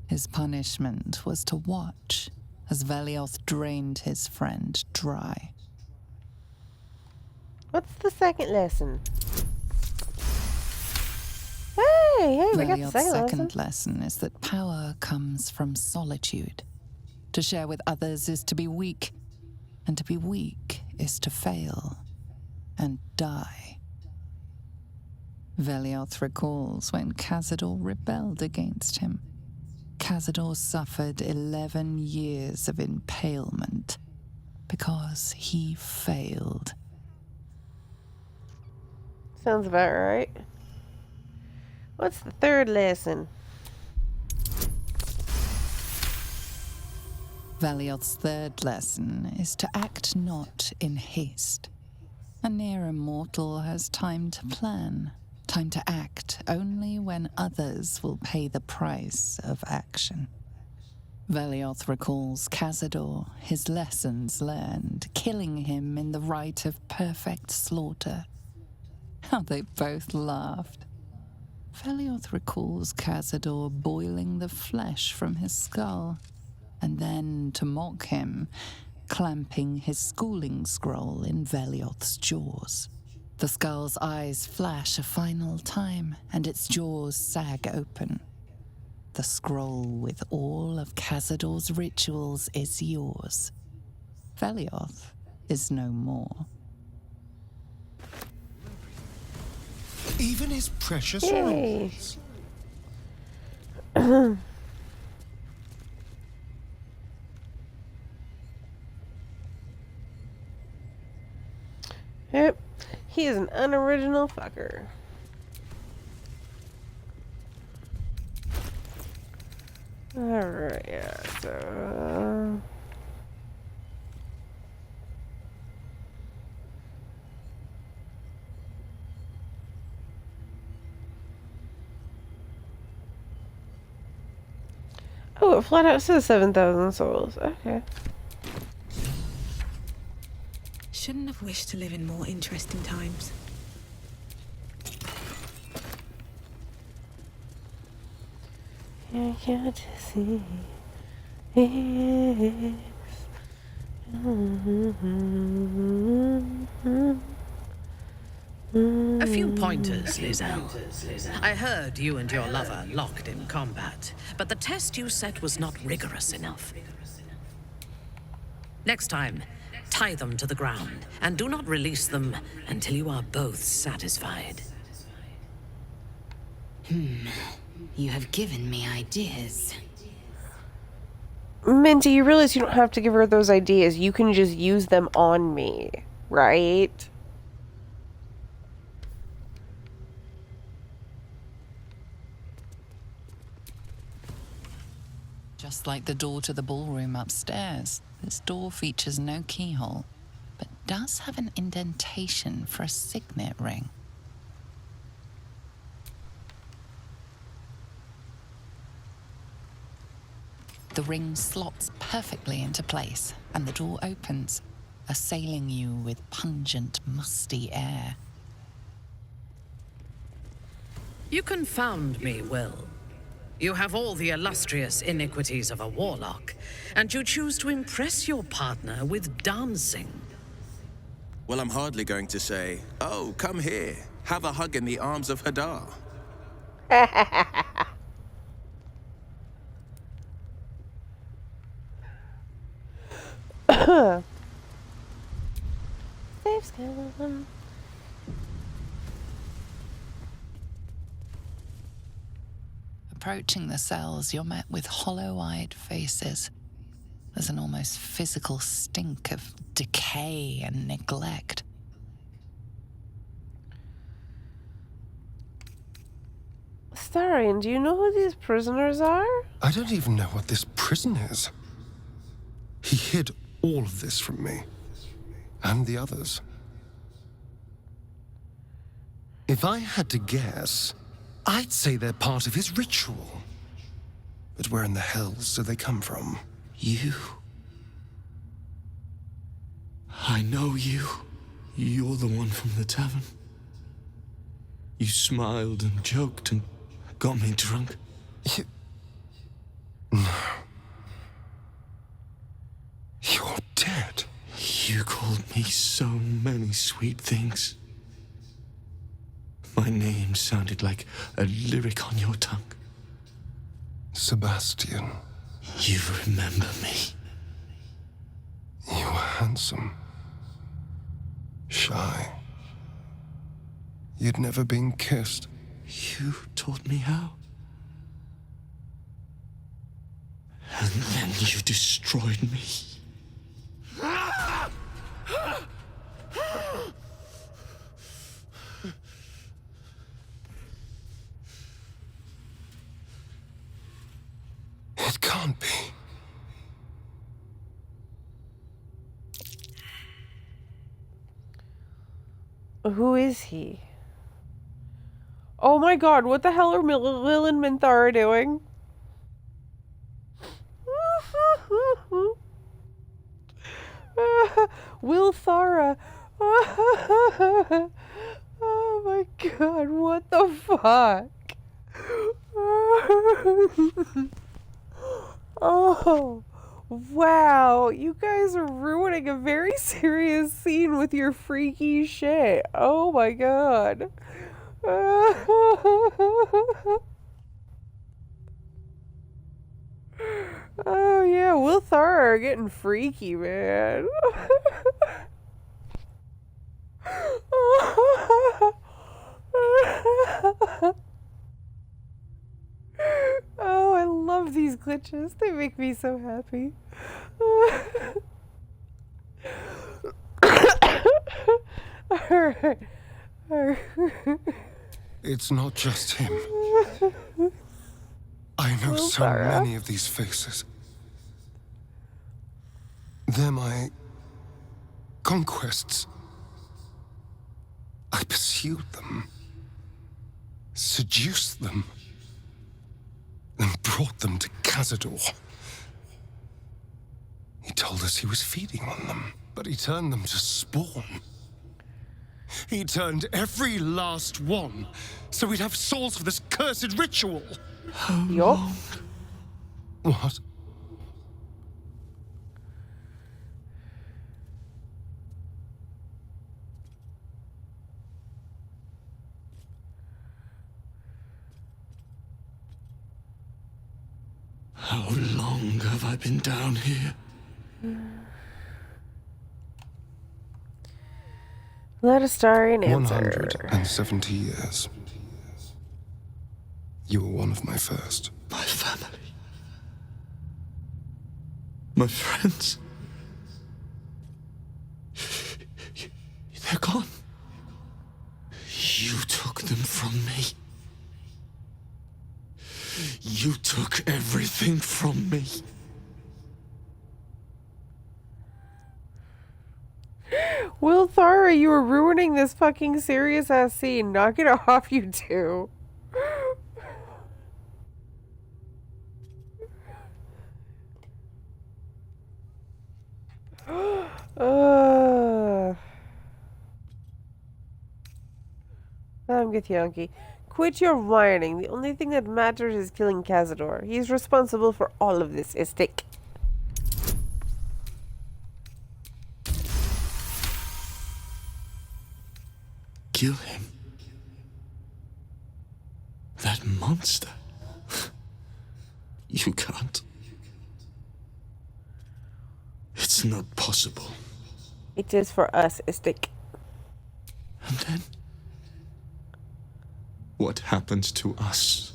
His punishment was to watch as Velioth drained his friend dry. What's the second lesson? Hey, we got the second lesson is that power comes from solitude. To share with others is to be weak, and to be weak is to fail and die. Velioth recalls when Cazador rebelled against him. Cazador suffered 11 years of impalement because he failed. Sounds about right. What's the third lesson? Velioth's third lesson is to act not in haste. A near immortal has time to plan, time to act only when others will pay the price of action. Velioth recalls Cazador, his lessons learned, killing him in the rite of perfect slaughter. How they both laughed. Velioth recalls Cazador boiling the flesh from his skull, and then, to mock him, clamping his schooling scroll in Velioth's jaws. The skull's eyes flash a final time, and its jaws sag open. The scroll with all of Cazador's rituals is yours. Velioth is no more. Even his precious Yay. rules. Yep. He is an unoriginal fucker. Alright, yeah, so... Oh, it flat out says 7,000 souls. Okay. Shouldn't have wished to live in more interesting times. I can't see if... A few pointers, Lizelle. I heard you and your lover locked in combat, but the test you set was not rigorous enough. Next time, tie them to the ground, and do not release them until you are both satisfied. You have given me ideas. Minty, you realize you don't have to give her those ideas. You can just use them on me, right? Just like the door to the ballroom upstairs, this door features no keyhole, but does have an indentation for a signet ring. The ring slots perfectly into place, and the door opens, assailing you with pungent, musty air. You confound me, Will. You have all the illustrious iniquities of a warlock, and you choose to impress your partner with dancing. Well, I'm hardly going to say, oh, come here, have a hug in the arms of Hadar. Safe skeleton. Approaching the cells, you're met with hollow-eyed faces. There's an almost physical stink of decay and neglect. Starion, do you know who these prisoners are? I don't even know what this prison is. He hid all of this from me. And the others. If I had to guess, I'd say they're part of his ritual. But where in the hells do they come from? You. I know you. You're the one from the tavern. You smiled and joked and got me drunk. No. You're dead. You called me so many sweet things. My name sounded like a lyric on your tongue. Sebastian. You remember me. You were handsome. Shy. You'd never been kissed. You taught me how. And then you destroyed me. It can't be. Who is he? Oh my god, what the hell are Lil and Minthara doing? Will Thara. Oh my god, what the fuck? Oh, wow. You guys are ruining a very serious scene with your freaky shit. Oh my god. Oh yeah, Will Thar are getting freaky, man. Oh, I love these glitches. They make me so happy. Alright. It's not just him. I know so many of these faces. They're my conquests. I pursued them, seduced them, and brought them to Cazador. He told us he was feeding on them, but he turned them to spawn. He turned every last one, so we'd have souls for this cursed ritual. How long? What? How long have I been down here? Let a Starion answer. 170 years. You were one of my first. My family. My friends. They're gone. You took them from me. You took everything from me. Will Thara, you were ruining this fucking serious ass scene. Knock it off, you two. I'm Githyanki. Quit your whining. The only thing that matters is killing Cazador. He's responsible for all of this, Istik. Kill him? That monster? You can't. It's not possible. It is for us, Istik. And then? What happens to us?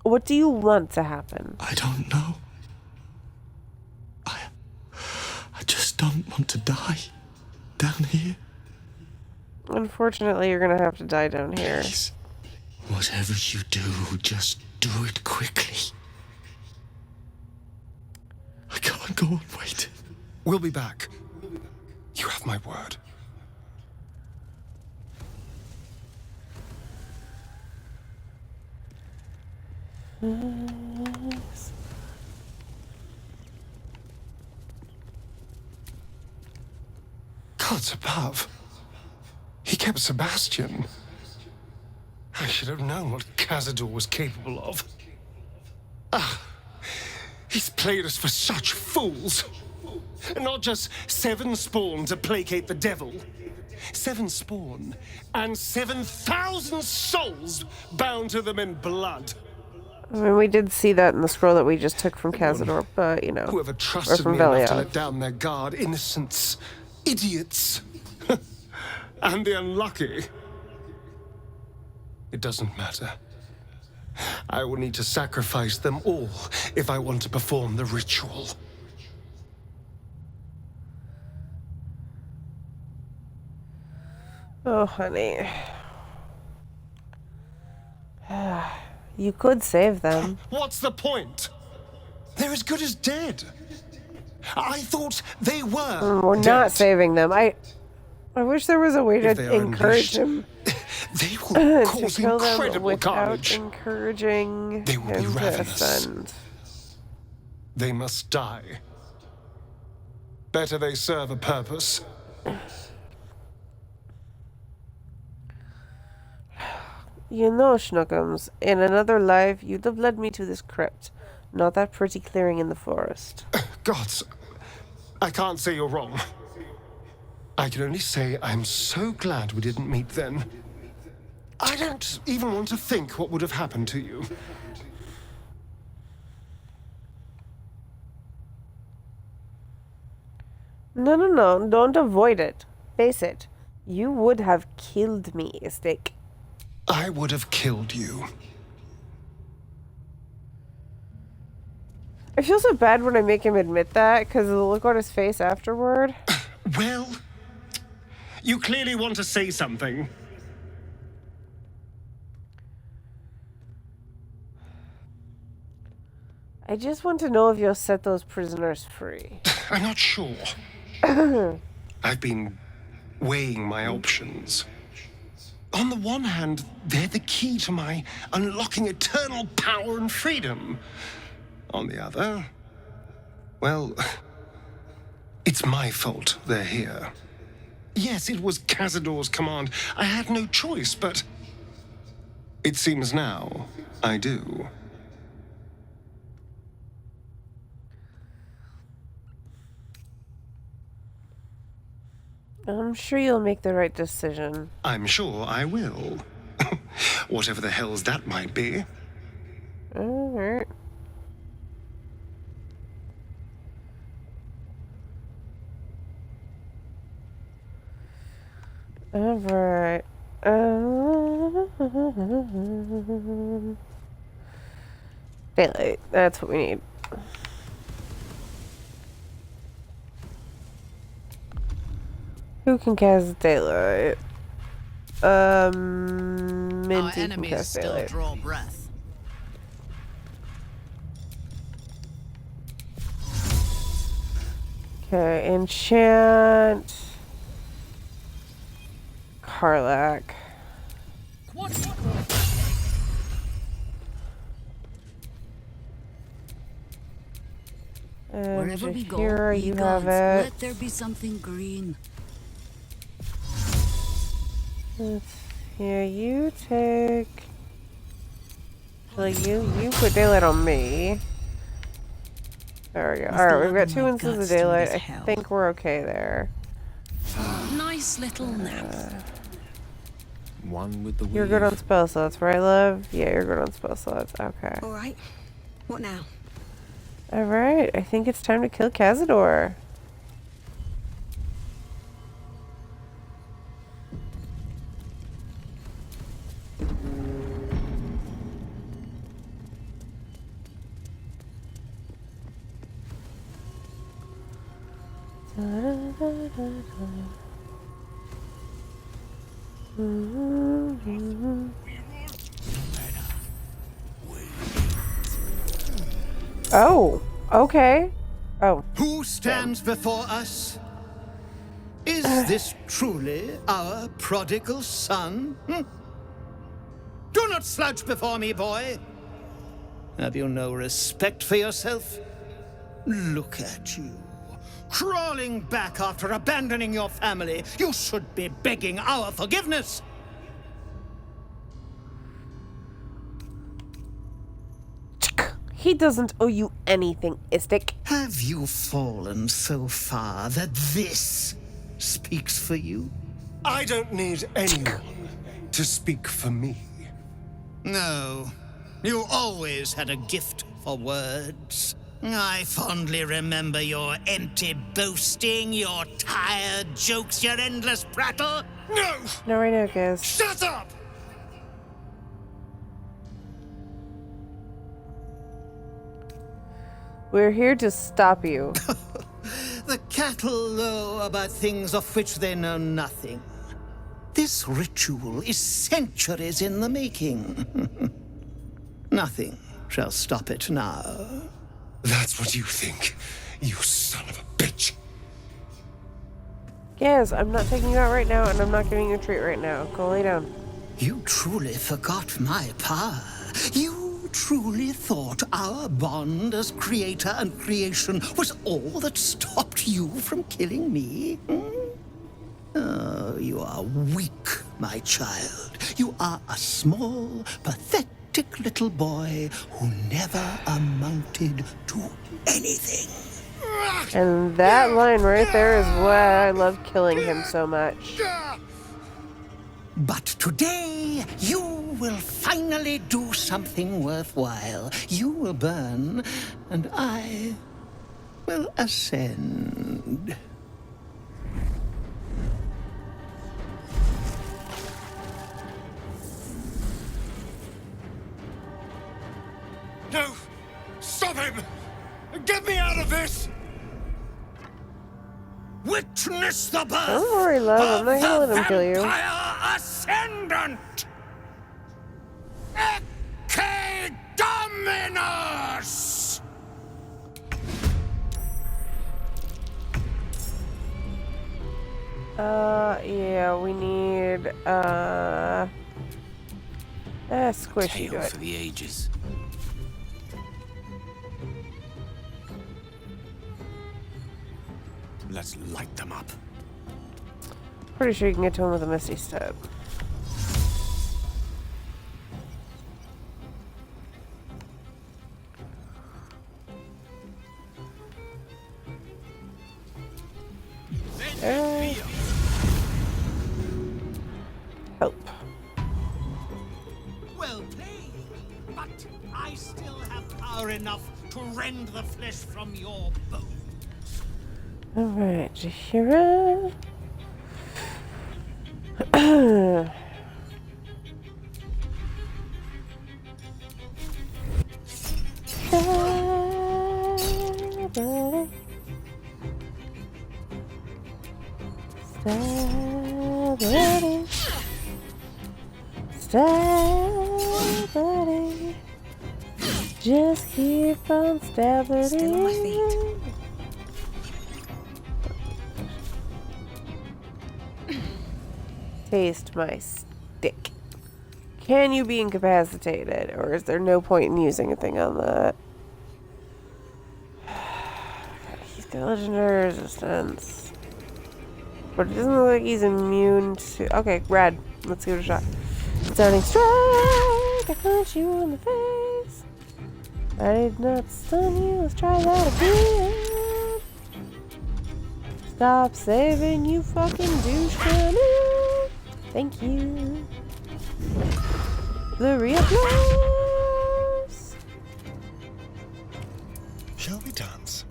What do you want to happen? I don't know. I just don't want to die down here. Unfortunately, you're gonna have to die down here. Please, whatever you do, just do it quickly. I can't go on waiting. We'll be back. You have my word. Gods above. He kept Sebastian. I should have known what Cazador was capable of. He's played us for such fools. Not just 7 spawn to placate the devil. 7 spawn and 7,000 souls bound to them in blood. I mean, we did see that in the scroll that we just took from Cazador, but, you know. Whoever or trusted from me enough to Vas'a'ac. let down their guard, innocents, idiots, and the unlucky. It doesn't matter. I will need to sacrifice them all if I want to perform the ritual. Oh, honey. You could save them. What's the point? They're as good as dead. I thought they were. We're dead. not saving them. I wish there was a way If to they are encourage unleashed, him they will to cause kill them incredible without carnage. encouraging They will be him to ravenous. ascend. They must die. Better they serve a purpose. You know, Schnookums, in another life, you'd have led me to this crypt, not that pretty clearing in the forest. Gods, I can't say you're wrong. I can only say I'm so glad we didn't meet then. I don't even want to think what would have happened to you. No, don't avoid it. Face it. You would have killed me, Istik. I would have killed you. I feel so bad when I make him admit that, because of the look on his face afterward. Well, you clearly want to say something. I just want to know if you'll set those prisoners free. I'm not sure. I've been weighing my options. On the one hand, they're the key to my unlocking eternal power and freedom. On the other, well, it's my fault they're here. Yes, it was Cazador's command. I had no choice, but it seems now I do. I'm sure you'll make the right decision. I'm sure I will. Whatever the hell's that might be. Alright. Alright. Daylight. That's what we need. Who can cast daylight? Our Minty can enemies cast still daylight. draw breath. Okay, enchant. Karlak. And Wherever we go, here ye you gods, have it. let there be something green. Yeah, you take. Well, you put daylight on me. There we go. Alright, we've got 2 instances of daylight. I think we're okay there. Nice little nap. One with the You're good on spell slots, right, love? Yeah, you're good on spell slots. Okay. Alright. What now? Alright, I think it's time to kill Cazador. Oh, okay. Oh. Who stands before us? Is this truly our prodigal son? Do not slouch before me, boy. Have you no respect for yourself? Look at you. Crawling back after abandoning your family. You should be begging our forgiveness. He doesn't owe you anything, Istik. Have you fallen so far that this speaks for you? I don't need anyone to speak for me. No. You always had a gift for words. I fondly remember your empty boasting, your tired jokes, your endless prattle. No! No, right now, guys. Shut up! We're here to stop you. The cattle low about things of which they know nothing. This ritual is centuries in the making. Nothing shall stop it now. That's what you think, you son of a bitch. Yes, I'm not taking you out right now, and I'm not giving you a treat right now. Go lay down. You truly forgot my power. You truly thought our bond as creator and creation was all that stopped you from killing me? Oh, you are weak, my child. You are a small, pathetic little boy who never amounted to anything. And that line right there is why I love killing him so much. But today, you will finally do something worthwhile. You will burn, and I will ascend. No! Stop him! Get me out of this! Witness the birth Don't worry, love. I'm not gonna let him kill you. Vampire Ascendant! Ecce Dominus! Yeah, we need, squishy do it. For the ages. Let's light them up. Pretty sure you can get to him with a Misty Step. Help. Well played, but I still have power enough to rend the flesh from your bones. Alright, Jahira. Stability. Just keep on stability. Still on my feet. Taste my stick. Can you be incapacitated, or is there no point in using a thing on that? got legendary resistance. But it doesn't look like he's immune to... Okay, rad. Let's give it a shot. Stunning strike! I punch you in the face. I did not stun you. Let's try that again. Stop saving, you fucking douche cannon. Thank you. Flurry of blows. Shall we dance?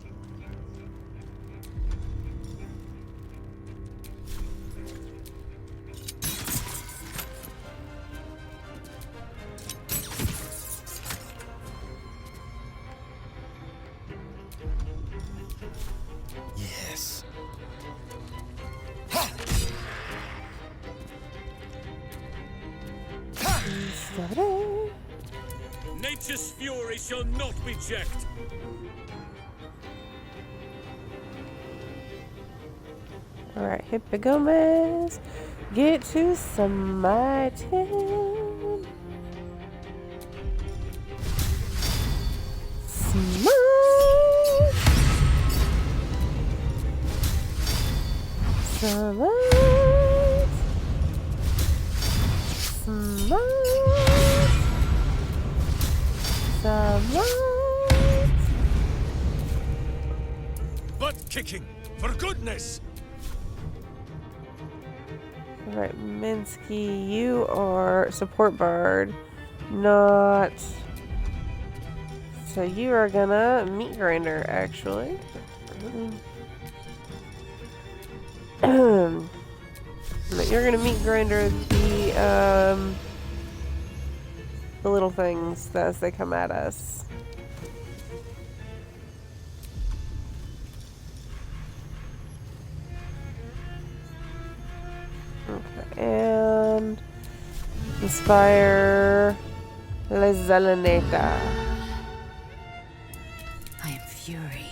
Yes. Nature's fury shall not be checked. Alright, Hippogomez. Get to smiting. Smite. Smite. Smite. Smite. Butt kicking, for goodness! Alright, Minsky, you are support bard, not... So you are gonna meat grinder, actually. You're gonna meat grinder the little things as they come at us. Okay, and inspire La Zeleneta. I am fury.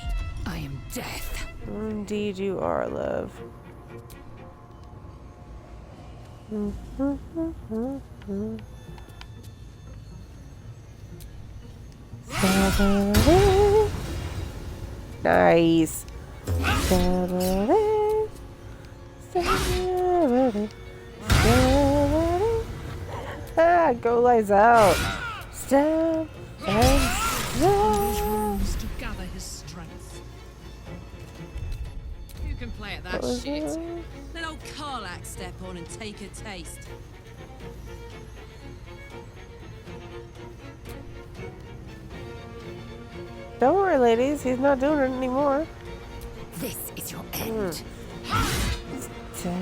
I am death. Indeed you are, love. Nice. Ah, go lies out. Stab and stab. To gather his strength. You can play at that What was shit. that? Let old Karlak step on and take a taste. Don't worry, ladies. He's not doing it anymore. This is your end. Stab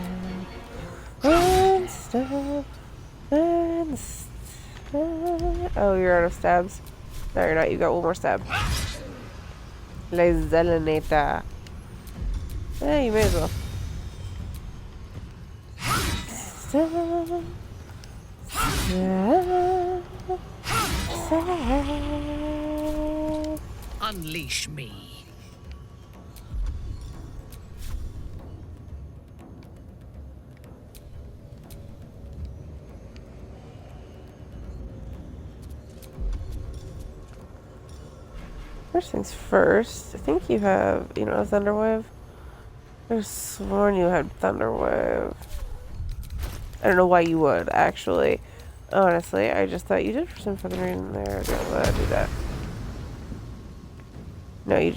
and stab and stab. Oh, you're out of stabs. No, you're not. You got one more stab. La Zeleneta. Yeah, you may as well. Stab. Stab. Stab. Unleash me. First things first, I think you have, a Thunderwave. I could have sworn you had Thunderwave. I don't know why you would, actually. Honestly, I just thought you did for some fucking reason there. Don't let do that. No, you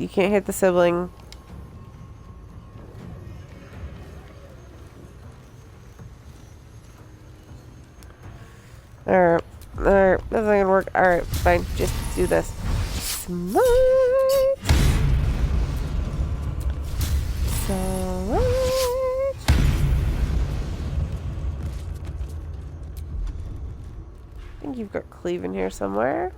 can't hit the sibling. Alright, that's not gonna work. Alright, fine, just do this. Smite! Smite! I think you've got cleave in here somewhere.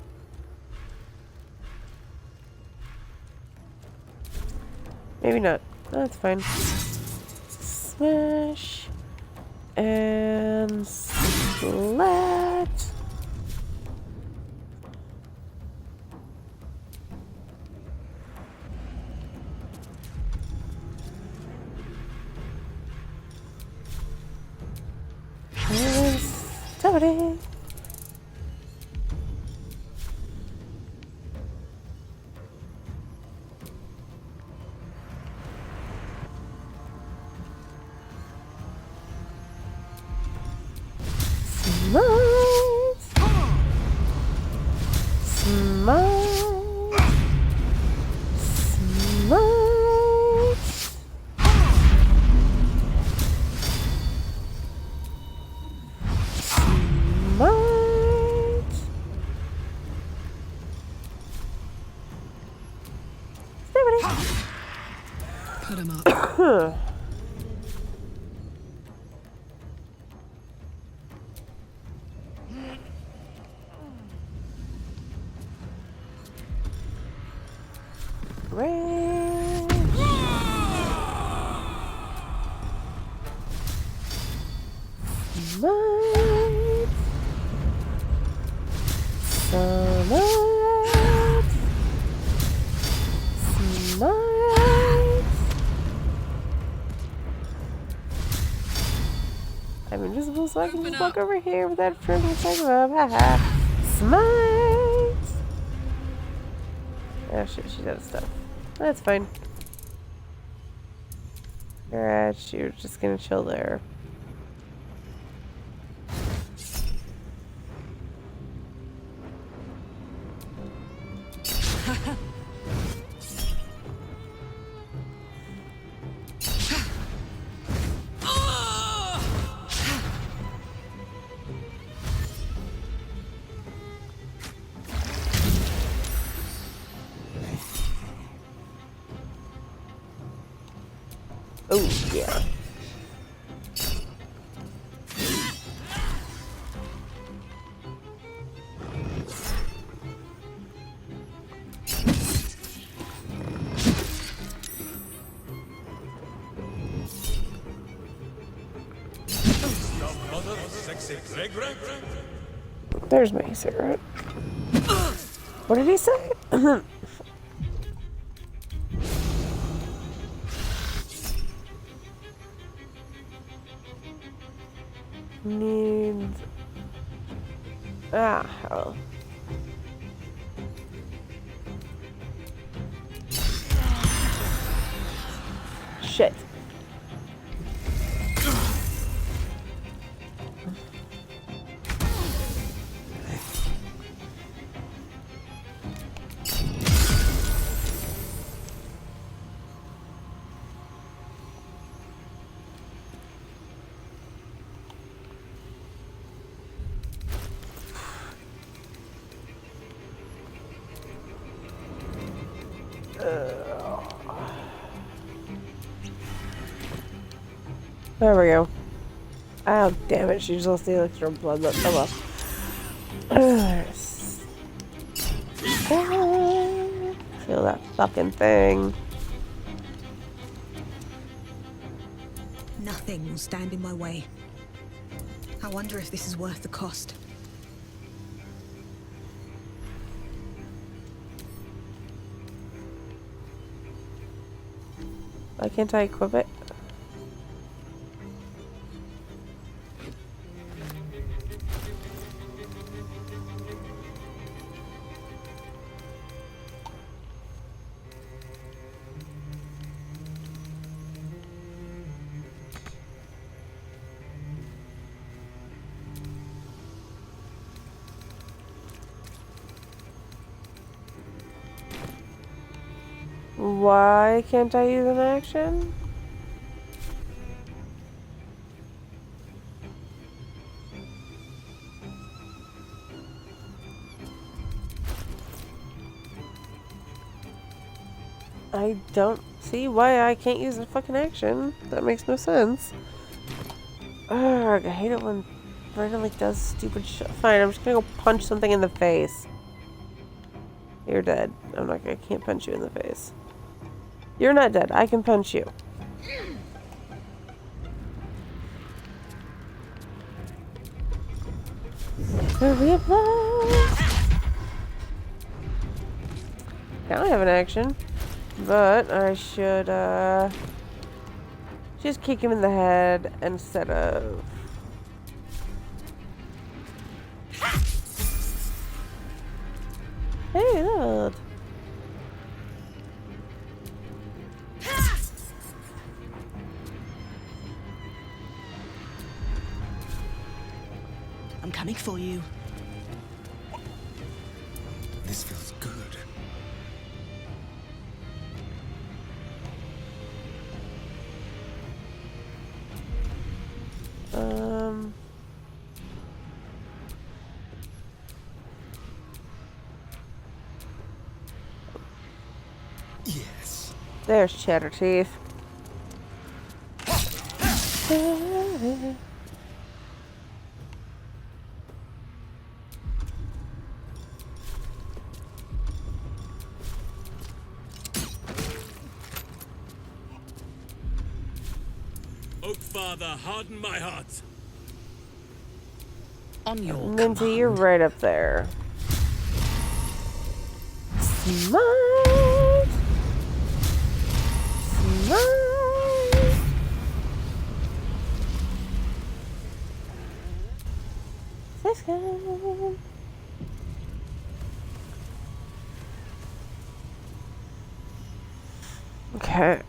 Maybe not. That's fine. Smash. And splat. And stability. Smite. Smite. Smite. I'm invisible, so I can just walk over here without tripping second up. Haha. Smite. Oh shit, she's out of stuff. That's fine. Alright, you're just gonna chill there. Oh, yeah. There's my cigarette. What did he say? Needs... oh. Shit. There we go. Oh, damn it. She just lost the extra blood. Oh well. Feel that fucking thing. Nothing will stand in my way. I wonder if this is worth the cost. Why can't I equip it? Why can't I use an action? I don't see why I can't use a fucking action. That makes no sense. Ugh, I hate it when Brandon like does stupid shit. Fine, I'm just gonna go punch something in the face. You're dead. I can't punch you in the face. You're not dead. I can punch you. Now I have an action, but I should just kick him in the head instead of... Hey, look. I'm coming for you. This feels good. Yes. There's Cheddar Teeth. Oak Father, harden my heart. On your Minty, command. you're right up there. Smart! Smart! That's good. Okay.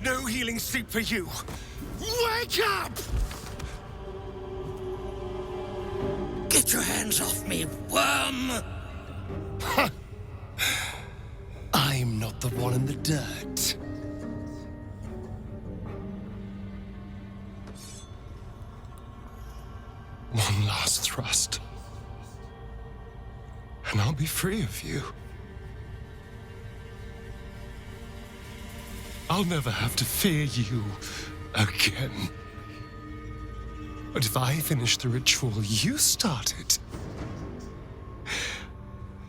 No healing sleep for you. Wake up! Get your hands off me, worm! I'm not the one in the dirt. One last thrust. And I'll be free of you. I'll never have to fear you again. But if I finish the ritual you started,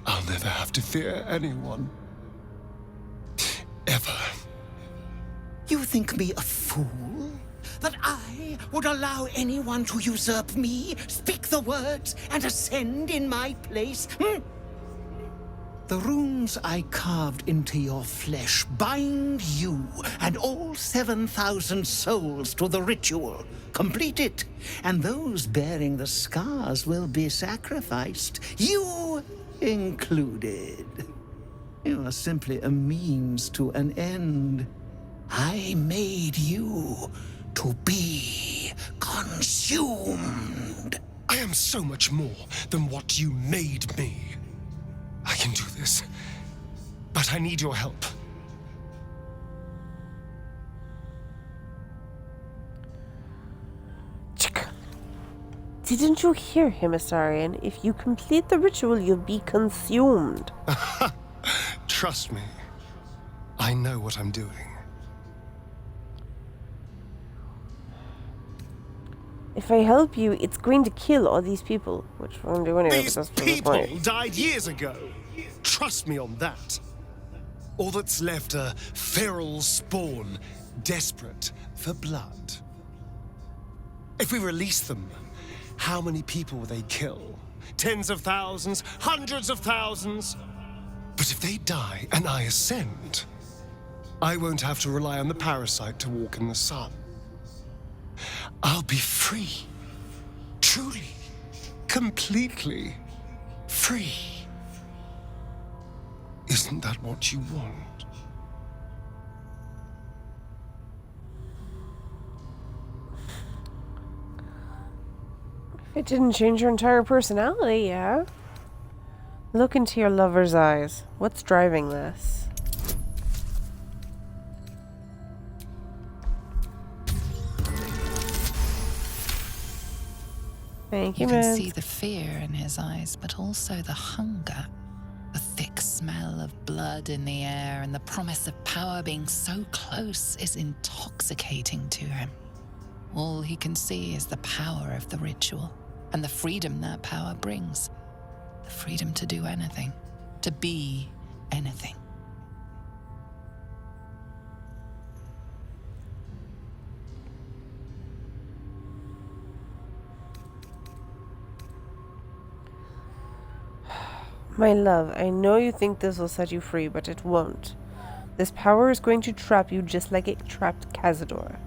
I'll never have to fear anyone. Ever. You think me a fool? That I would allow anyone to usurp me, speak the words, and ascend in my place? The runes I carved into your flesh bind you and all 7,000 souls to the ritual. Complete it, and those bearing the scars will be sacrificed, you included. You are simply a means to an end. I made you to be consumed. I am so much more than what you made me. I can do this, but I need your help. Didn't you hear him, Astarion? If you complete the ritual, you'll be consumed. Trust me, I know what I'm doing. If I help you, it's going to kill all these people, which I won't do anyway, but that's the People point. died years ago. Trust me on that. All that's left are feral spawn, desperate for blood. If we release them, how many people will they kill? Tens of thousands, hundreds of thousands? But if they die and I ascend, I won't have to rely on the parasite to walk in the sun. I'll be free. Truly, completely free. Isn't that what you want? If it didn't change your entire personality, yeah. Look into your lover's eyes. What's driving this? Thank you, You can man. see the fear in his eyes, but also the hunger. The thick smell of blood in the air and the promise of power being so close is intoxicating to him. All he can see is the power of the ritual and the freedom that power brings. The freedom to do anything, to be anything. My love, I know you think this will set you free, but it won't. This power is going to trap you just like it trapped Cazador.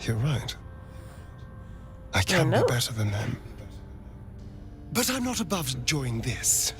You're right. I can be better than them. But I'm not above enjoying this.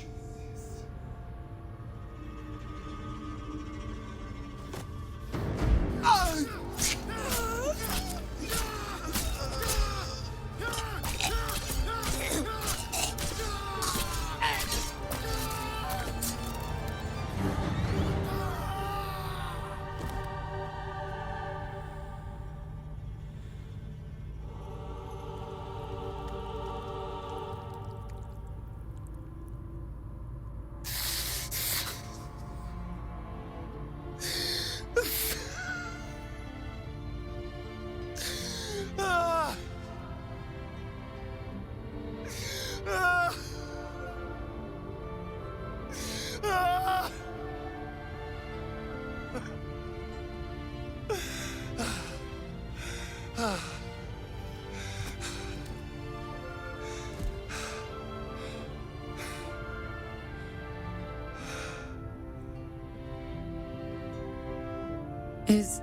Is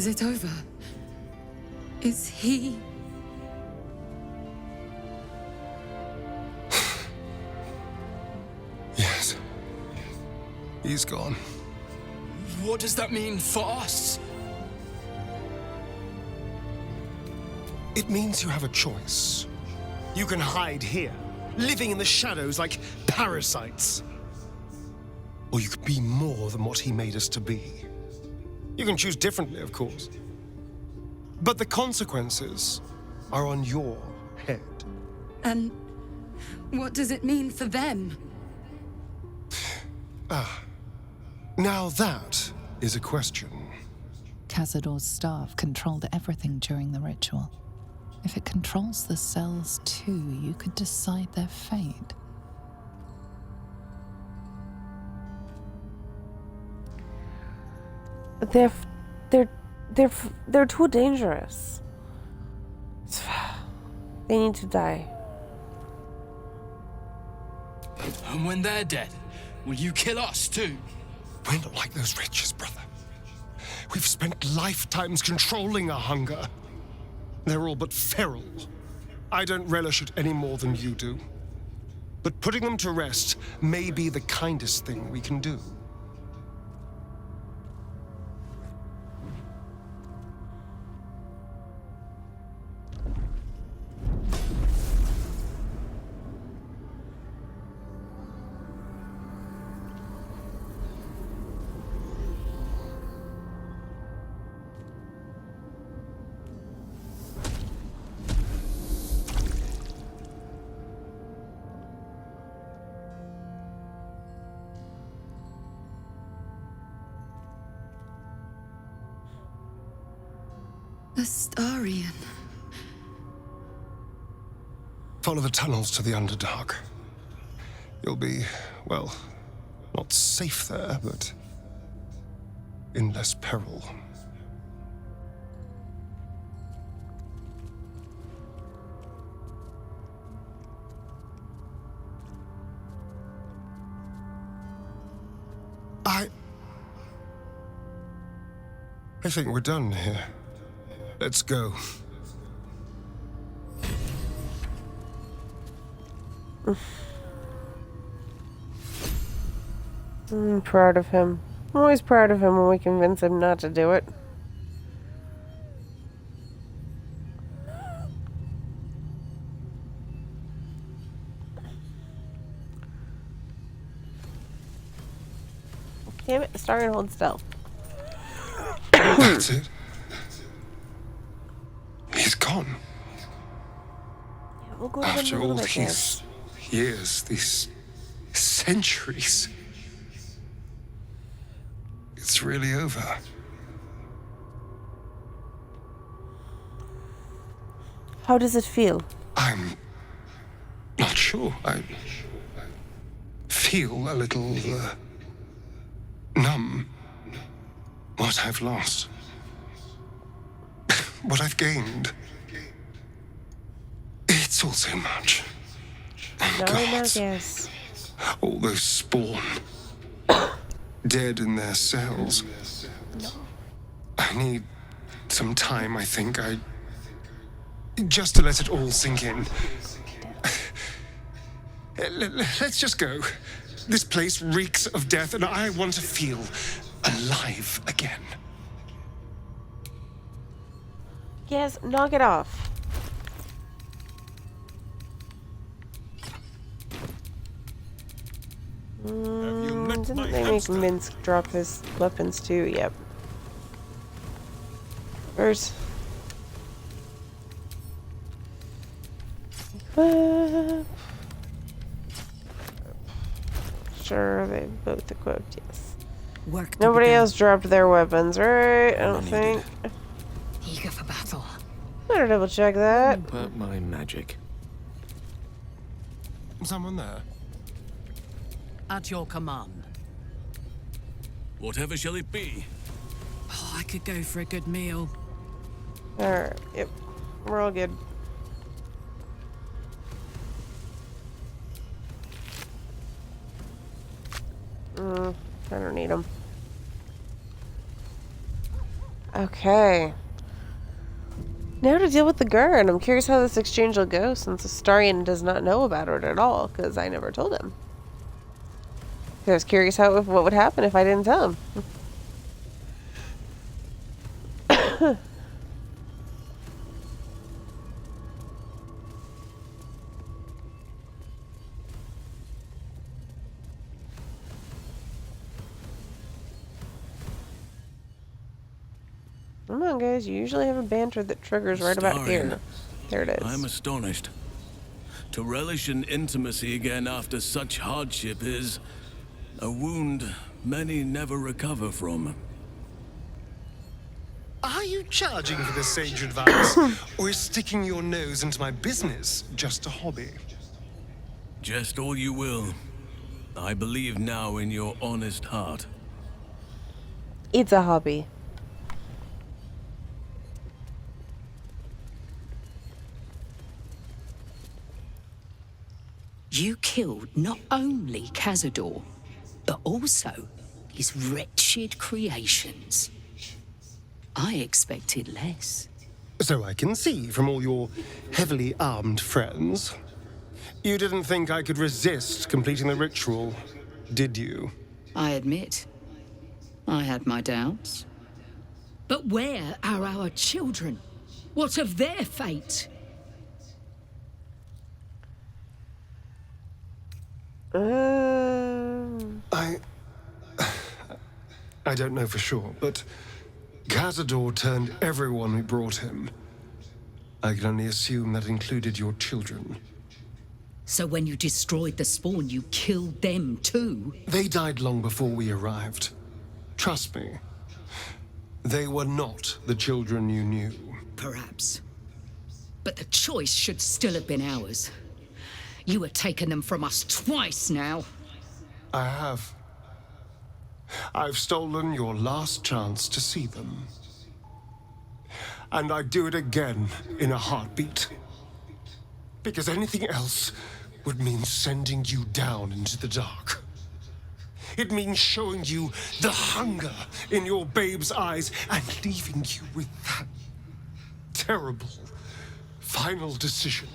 it over? Is he... Yes. He's gone. What does that mean for us? It means you have a choice. You can hide here, living in the shadows like parasites. Or you could be more than what he made us to be. You can choose differently, of course. But the consequences are on your head. And what does it mean for them? Now that is a question. Cazador's staff controlled everything during the ritual. If it controls the cells too, you could decide their fate. They're too dangerous. They need to die. And when they're dead, will you kill us too? We're not like those wretches, brother. We've spent lifetimes controlling our hunger. They're all but feral. I don't relish it any more than you do. But putting them to rest may be the kindest thing we can do. Astarion. Follow the tunnels to the Underdark. You'll be, well, not safe there, but in less peril. I think we're done here. Let's go. I'm proud of him. I'm always proud of him when we convince him not to do it. Damn it, start and hold still. That's it. He's gone. Yeah, we'll go After all like these years, these centuries, it's really over. How does it feel? I'm not sure. I feel a little numb. What I've lost. What I've gained. It's all so much. And gods, yes. all those spawn. Dead in their cells. I need some time, I think. Just to let it all sink in. Let's just go. This place reeks of death, and I want to feel alive again. Yes, knock it off. Didn't they make Minsk drop his weapons too? Yep. Where's... Sure, they both equipped, yes. Nobody else dropped their weapons, right? I don't think. Eager for battle. Better double check that. But my magic. Someone there? At your command. Whatever shall it be? Oh, I could go for a good meal. Alright, yep. We're all good. I don't need them. Okay. Now to deal with the Gurn. I'm curious how this exchange will go since Astarion does not know about it at all, because I never told him. I was curious what would happen if I didn't tell him. Come on, guys. You usually have a banter that triggers right about here. There it is. I'm astonished. To relish in intimacy again after such hardship is a wound many never recover from. Are you charging for this sage advice? Or is sticking your nose into my business just a hobby? Just all you will. I believe now in your honest heart. It's a hobby. You killed not only Cazador, but also his wretched creations. I expected less. So I can see from all your heavily armed friends. You didn't think I could resist completing the ritual, did you? I admit, I had my doubts. But where are our children? What of their fate? I don't know for sure, but Cazador turned everyone we brought him. I can only assume that included your children. So when you destroyed the spawn, you killed them too? They died long before we arrived. Trust me. They were not the children you knew. Perhaps. But the choice should still have been ours. You have taken them from us twice now. I have. I've stolen your last chance to see them. And I'd do it again in a heartbeat. Because anything else would mean sending you down into the dark. It means showing you the hunger in your babe's eyes and leaving you with that terrible final decision.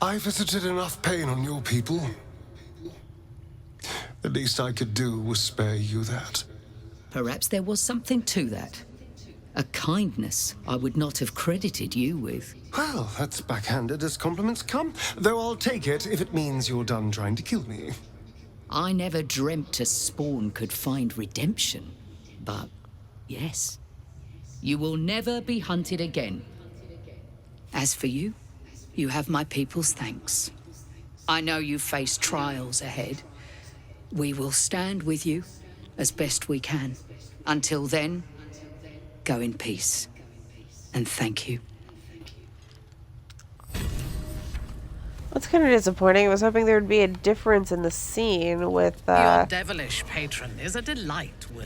I visited enough pain on your people. The least I could do was spare you that. Perhaps there was something to that. A kindness I would not have credited you with. Well, that's backhanded as compliments come, though I'll take it if it means you're done trying to kill me. I never dreamt a spawn could find redemption. But, yes, you will never be hunted again. As for you, you have my people's thanks. I know you face trials ahead. We will stand with you as best we can. Until then, go in peace. And thank you. That's kind of disappointing. I was hoping there would be a difference in the scene with, Your devilish patron is a delight, Will.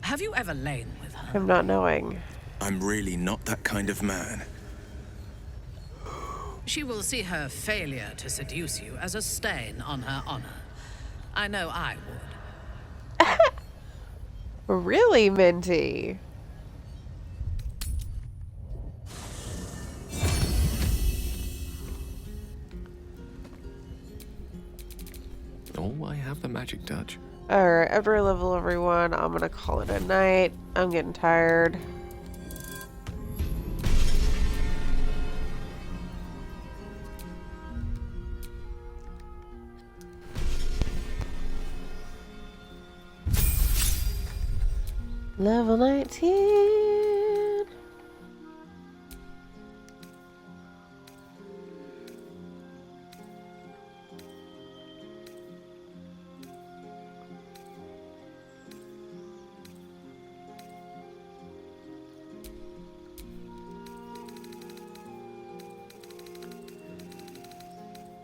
Have you ever lain with her? him not knowing. I'm really not that kind of man. She will see her failure to seduce you as a stain on her honor. I know I would. Really, Minty? Oh, I have the magic touch. Alright, after I level everyone, I'm gonna call it a night. I'm getting tired. Level 19.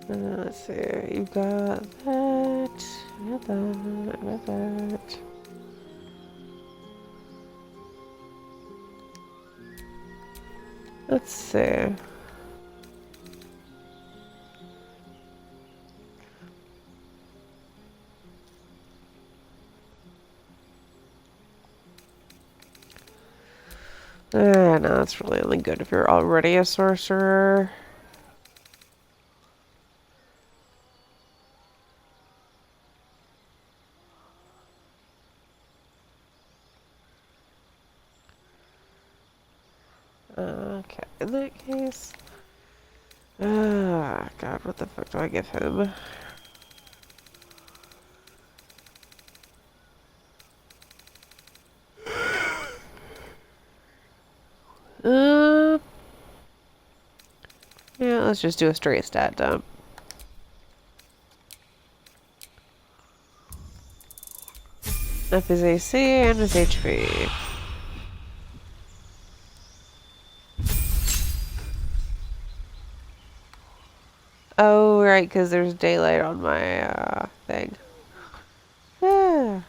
Let's see, you got that, that. Let's see. No, that's really only good if you're already a sorcerer. Okay, in that case... God, what the fuck do I give him? Yeah, let's just do a straight stat dump. Up his AC and his HP. Oh, right, because there's daylight on my thing. Yeah.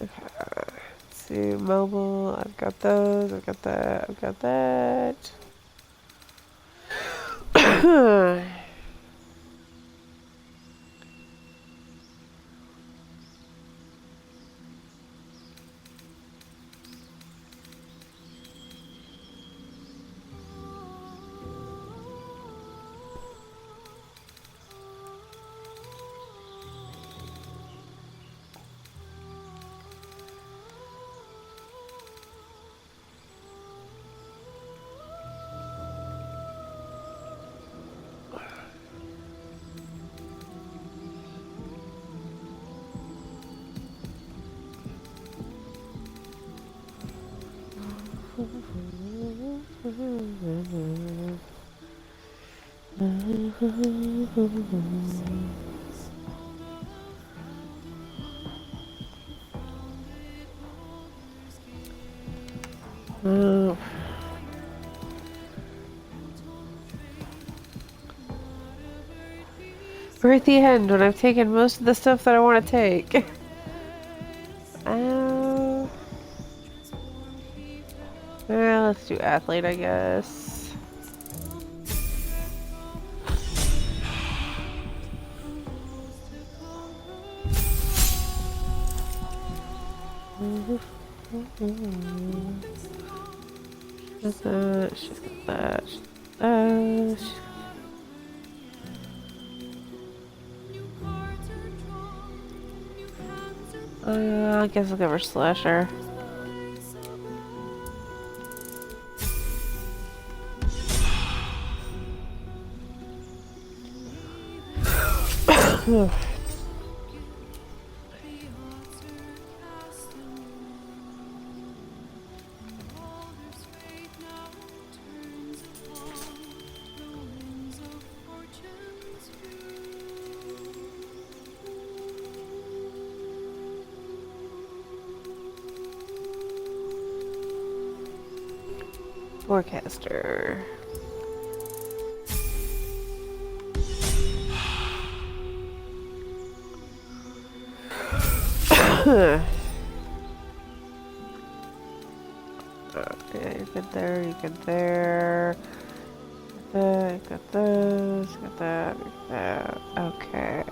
Okay. Let's see, mobile. I've got those. I've got that. I've got that. We're at the end when I've taken most of the stuff that I want to take. Let's do athlete, I guess. She's got that. She's got that. I guess I'll give her slasher. Forecaster. Okay, you get there, you get there. You got those, you got that, you got that. Okay.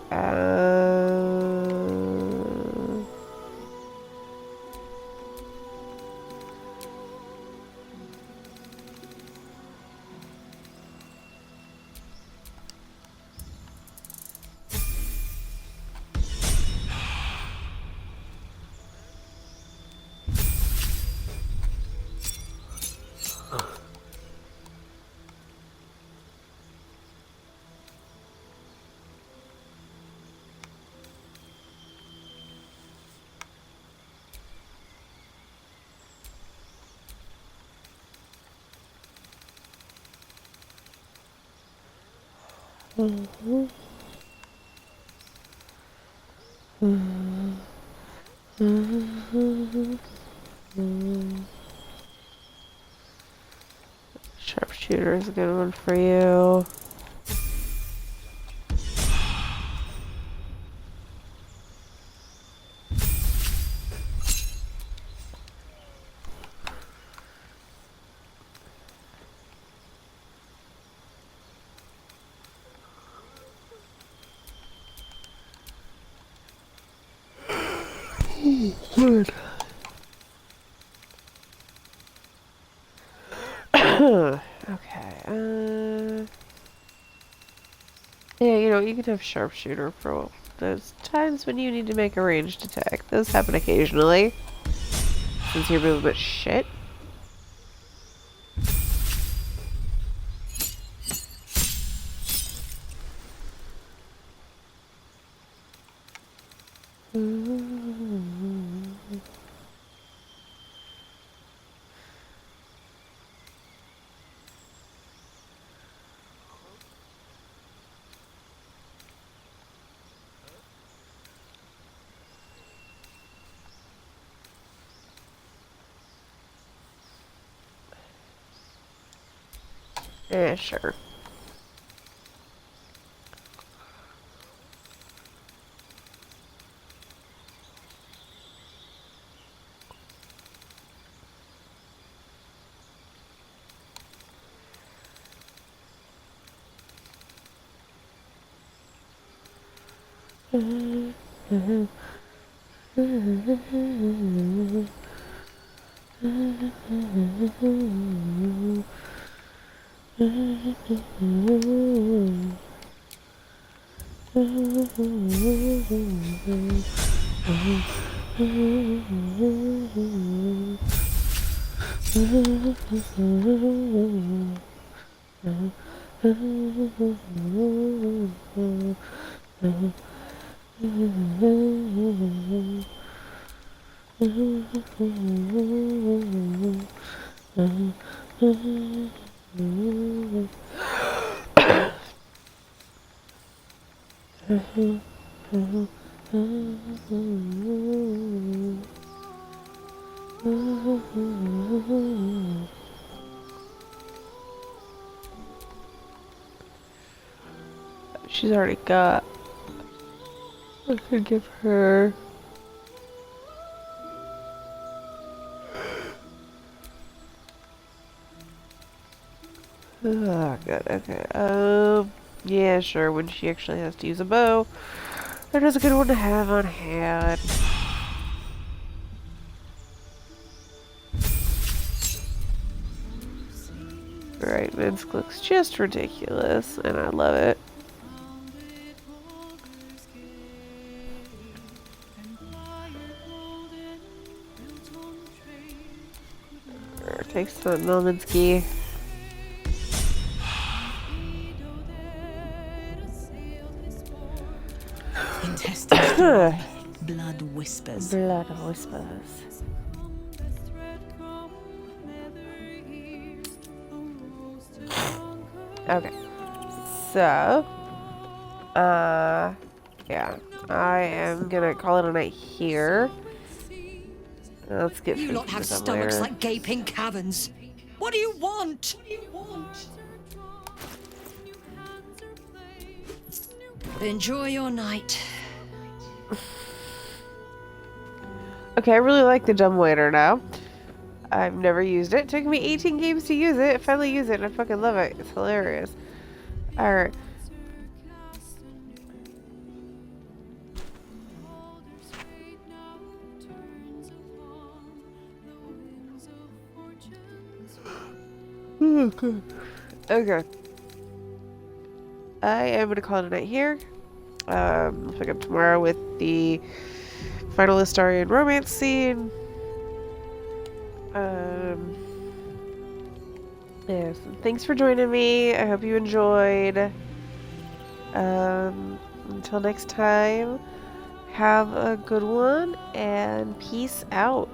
Sharpshooter is a good one for you. Good. Okay. Yeah, you know, you can have sharpshooter for those times when you need to make a ranged attack. Those happen occasionally. Since you're moving shit. Yeah, sure. She's already got. I could give her. Oh, good. Okay. Yeah, sure. When she actually has to use a bow, that is a good one to have on hand. Alright, Minsk looks just ridiculous, and I love it. Takes the Nominski. Intestines. Blood whispers. Blood whispers. Okay. So, yeah. I am gonna call it a night here. Let's get You lot have stomachs later. like gaping caverns. What do you want? Enjoy your night. Okay, I really like the dumbwaiter now. I've never used it. It took me 18 games to use it. I finally use it and I fucking love it. It's hilarious. Alright. Okay. I am going to call it a night here. I'll pick up tomorrow with the final Astarian romance scene. Yes, thanks for joining me. I hope you enjoyed. Until next time, have a good one and peace out.